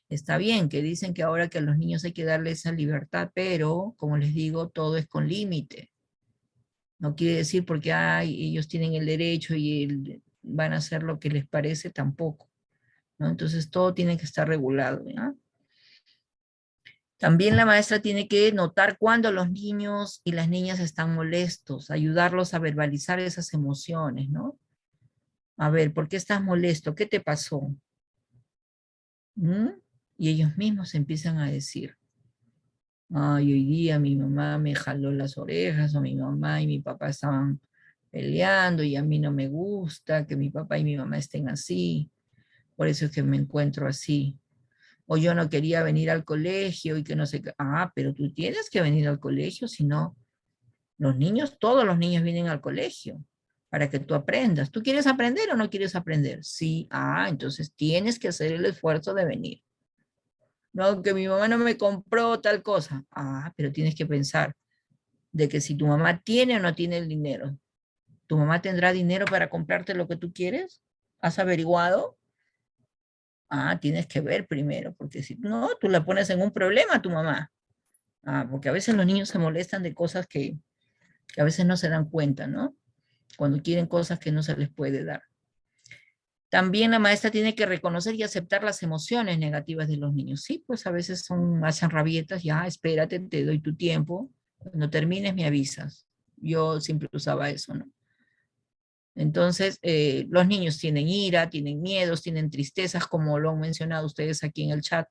está bien que dicen que ahora que a los niños hay que darle esa libertad, pero como les digo, todo es con límite. No quiere decir porque ellos tienen el derecho y van a hacer lo que les parece tampoco, ¿no? Entonces todo tiene que estar regulado, ¿ya? También la maestra tiene que notar cuando los niños y las niñas están molestos, ayudarlos a verbalizar esas emociones, ¿no? A ver, ¿por qué estás molesto? ¿Qué te pasó? ¿Mm? Y ellos mismos empiezan a decir, ay, hoy día mi mamá me jaló las orejas, o mi mamá y mi papá estaban peleando y a mí no me gusta que mi papá y mi mamá estén así, por eso es que me encuentro así. O yo no quería venir al colegio y que no sé qué. Ah, pero tú tienes que venir al colegio, si no, todos los niños vienen al colegio para que tú aprendas. ¿Tú quieres aprender o no quieres aprender? Sí, entonces tienes que hacer el esfuerzo de venir. No, que mi mamá no me compró tal cosa. Pero tienes que pensar de que si tu mamá tiene o no tiene el dinero. ¿Tu mamá tendrá dinero para comprarte lo que tú quieres? ¿Has averiguado? Tienes que ver primero, porque si no, tú la pones en un problema a tu mamá. Porque a veces los niños se molestan de cosas que a veces no se dan cuenta, ¿no? Cuando quieren cosas que no se les puede dar. También la maestra tiene que reconocer y aceptar las emociones negativas de los niños. Sí, pues a veces hacen rabietas, ya, espérate, te doy tu tiempo. Cuando termines me avisas. Yo siempre usaba eso, ¿no? Entonces, los niños tienen ira, tienen miedos, tienen tristezas, como lo han mencionado ustedes aquí en el chat.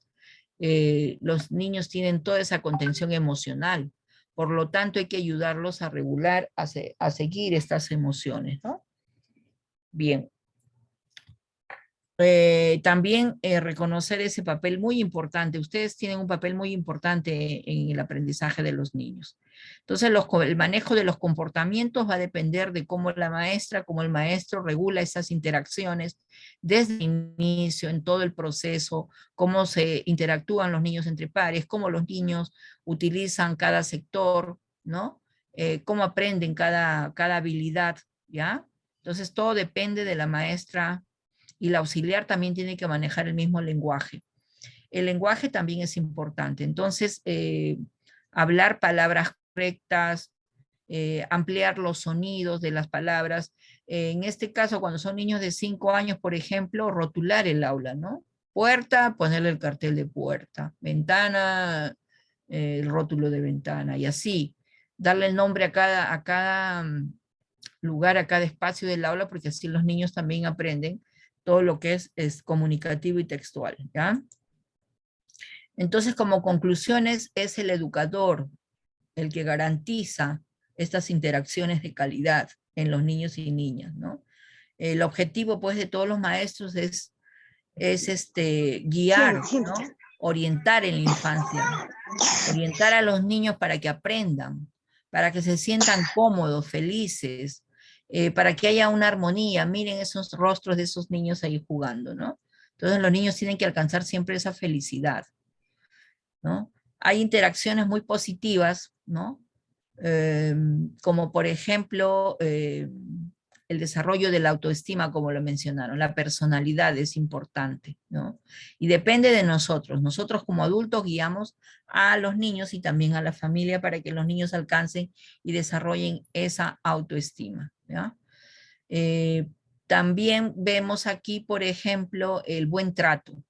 Los niños tienen toda esa contención emocional. Por lo tanto, hay que ayudarlos a regular, a seguir estas emociones, ¿no? Bien. También reconocer ese papel muy importante. Ustedes tienen un papel muy importante en el aprendizaje de los niños. Entonces, el manejo de los comportamientos va a depender de cómo la maestra, cómo el maestro regula esas interacciones desde el inicio, en todo el proceso, cómo se interactúan los niños entre pares, cómo los niños utilizan cada sector, ¿no? Cómo aprenden cada habilidad, ¿ya? Entonces, todo depende de la maestra, y la auxiliar también tiene que manejar el mismo lenguaje. El lenguaje también es importante. Entonces, hablar palabras correctas, ampliar los sonidos de las palabras. En este caso, cuando son niños de 5 años, por ejemplo, rotular el aula, ¿no? Puerta, ponerle el cartel de puerta. Ventana, el rótulo de ventana, y así. Darle el nombre a cada lugar, a cada espacio del aula, porque así los niños también aprenden todo lo que es comunicativo y textual, ¿ya? Entonces, como conclusiones, es el educador el que garantiza estas interacciones de calidad en los niños y niñas, ¿no? El objetivo, pues, de todos los maestros es guiar, ¿no? Orientar en la infancia, orientar a los niños para que aprendan, para que se sientan cómodos, felices, para que haya una armonía. Miren esos rostros de esos niños ahí jugando, ¿no? Entonces los niños tienen que alcanzar siempre esa felicidad, ¿no? Hay interacciones muy positivas, ¿no? Como por ejemplo, el desarrollo de la autoestima, como lo mencionaron, la personalidad es importante, ¿no? Y depende de nosotros. Nosotros como adultos guiamos a los niños y también a la familia para que los niños alcancen y desarrollen esa autoestima, ¿ya? También vemos aquí, por ejemplo, el buen trato.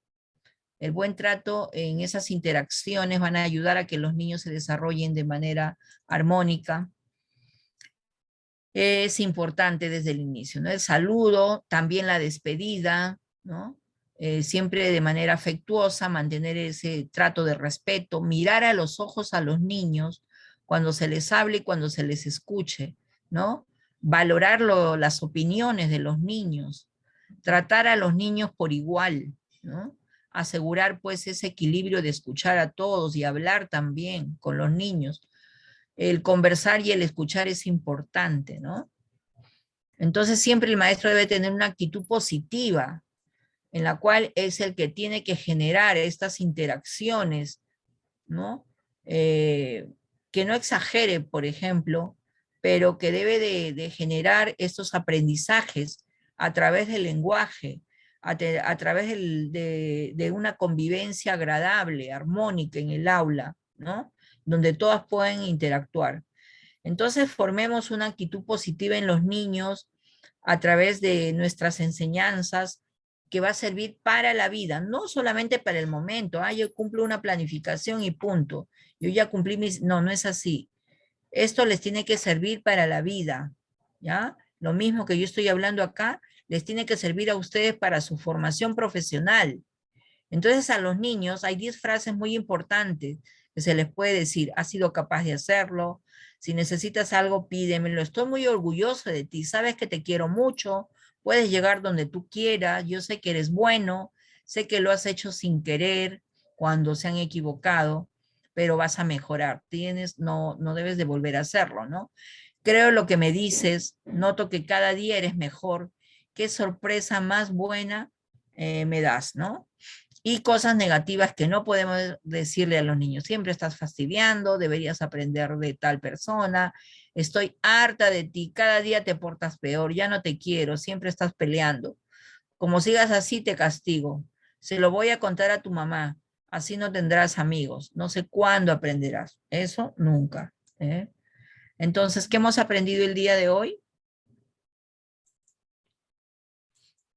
El buen trato en esas interacciones van a ayudar a que los niños se desarrollen de manera armónica. Es importante desde el inicio, ¿no? El saludo, también la despedida, ¿no? Siempre de manera afectuosa, mantener ese trato de respeto, mirar a los ojos a los niños cuando se les hable y cuando se les escuche, ¿no? Valorar las opiniones de los niños, tratar a los niños por igual, ¿no? Asegurar pues ese equilibrio de escuchar a todos y hablar también con los niños. El conversar y el escuchar es importante, ¿no? Entonces siempre el maestro debe tener una actitud positiva, en la cual es el que tiene que generar estas interacciones, ¿no? Que no exagere, por ejemplo, pero que debe de generar estos aprendizajes a través del lenguaje, a través de una convivencia agradable, armónica en el aula, ¿no? Donde todas pueden interactuar. Entonces formemos una actitud positiva en los niños a través de nuestras enseñanzas que va a servir para la vida, no solamente para el momento. Yo cumplo una planificación y punto. Yo ya cumplí mis... No, no es así. Esto les tiene que servir para la vida, ¿ya? Lo mismo que yo estoy hablando acá, les tiene que servir a ustedes para su formación profesional. Entonces a los niños hay 10 frases muy importantes que se les puede decir: has sido capaz de hacerlo, si necesitas algo pídemelo, estoy muy orgulloso de ti, sabes que te quiero mucho, puedes llegar donde tú quieras, yo sé que eres bueno, sé que lo has hecho sin querer cuando se han equivocado, pero vas a mejorar, no debes de volver a hacerlo, ¿no? Creo lo que me dices, noto que cada día eres mejor, qué sorpresa más buena me das, ¿no? Y cosas negativas que no podemos decirle a los niños. Siempre estás fastidiando, deberías aprender de tal persona, estoy harta de ti, cada día te portas peor, ya no te quiero, siempre estás peleando. Como sigas así, te castigo. Se lo voy a contar a tu mamá, así no tendrás amigos. No sé cuándo aprenderás. Eso nunca. Entonces, ¿qué hemos aprendido el día de hoy?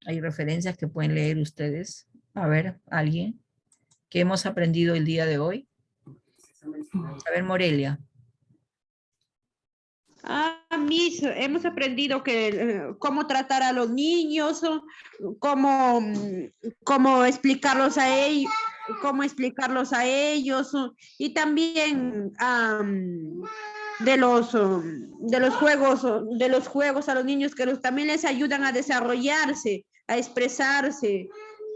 Hay referencias que pueden leer ustedes. A ver, ¿alguien? ¿Qué hemos aprendido el día de hoy? A ver, Morelia. Miss, hemos aprendido que cómo tratar a los niños, cómo explicarlos a ellos, y también de los juegos a los niños que también les ayudan a desarrollarse, a expresarse.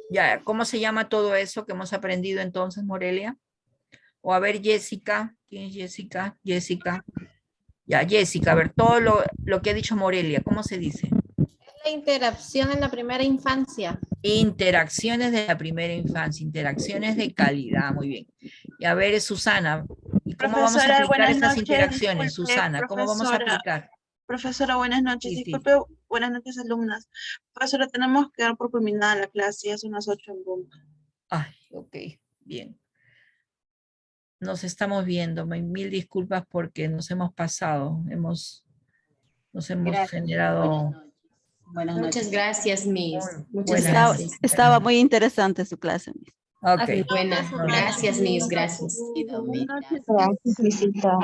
Ya, ¿cómo se llama todo eso que hemos aprendido entonces, Morelia? O a ver, Jessica. ¿Quién es Jessica? Jessica. Ya, Jessica, a ver, todo lo que ha dicho Morelia, ¿cómo se dice? La interacción en la primera infancia. Interacciones de la primera infancia, interacciones de calidad, muy bien. Y a ver, Susana, ¿y cómo vamos a Profesora, aplicar buenas estas noches, interacciones, disculpe, Susana? ¿Cómo vamos a profesora. aplicar? Profesora, buenas noches. Sí, sí. Disculpe, buenas noches, alumnas. Profesora, tenemos que dar por culminada la clase, ya son las 8 en punto. Ay, ok, bien. Nos estamos viendo, mil disculpas porque nos hemos pasado, nos hemos Gracias. generado... Buenas noches. Muchas gracias, Miss. Muchas buenas gracias. Estaba muy interesante su clase, Miss. Ok. Buena. Gracias, Miss. Gracias. Gracias, visita.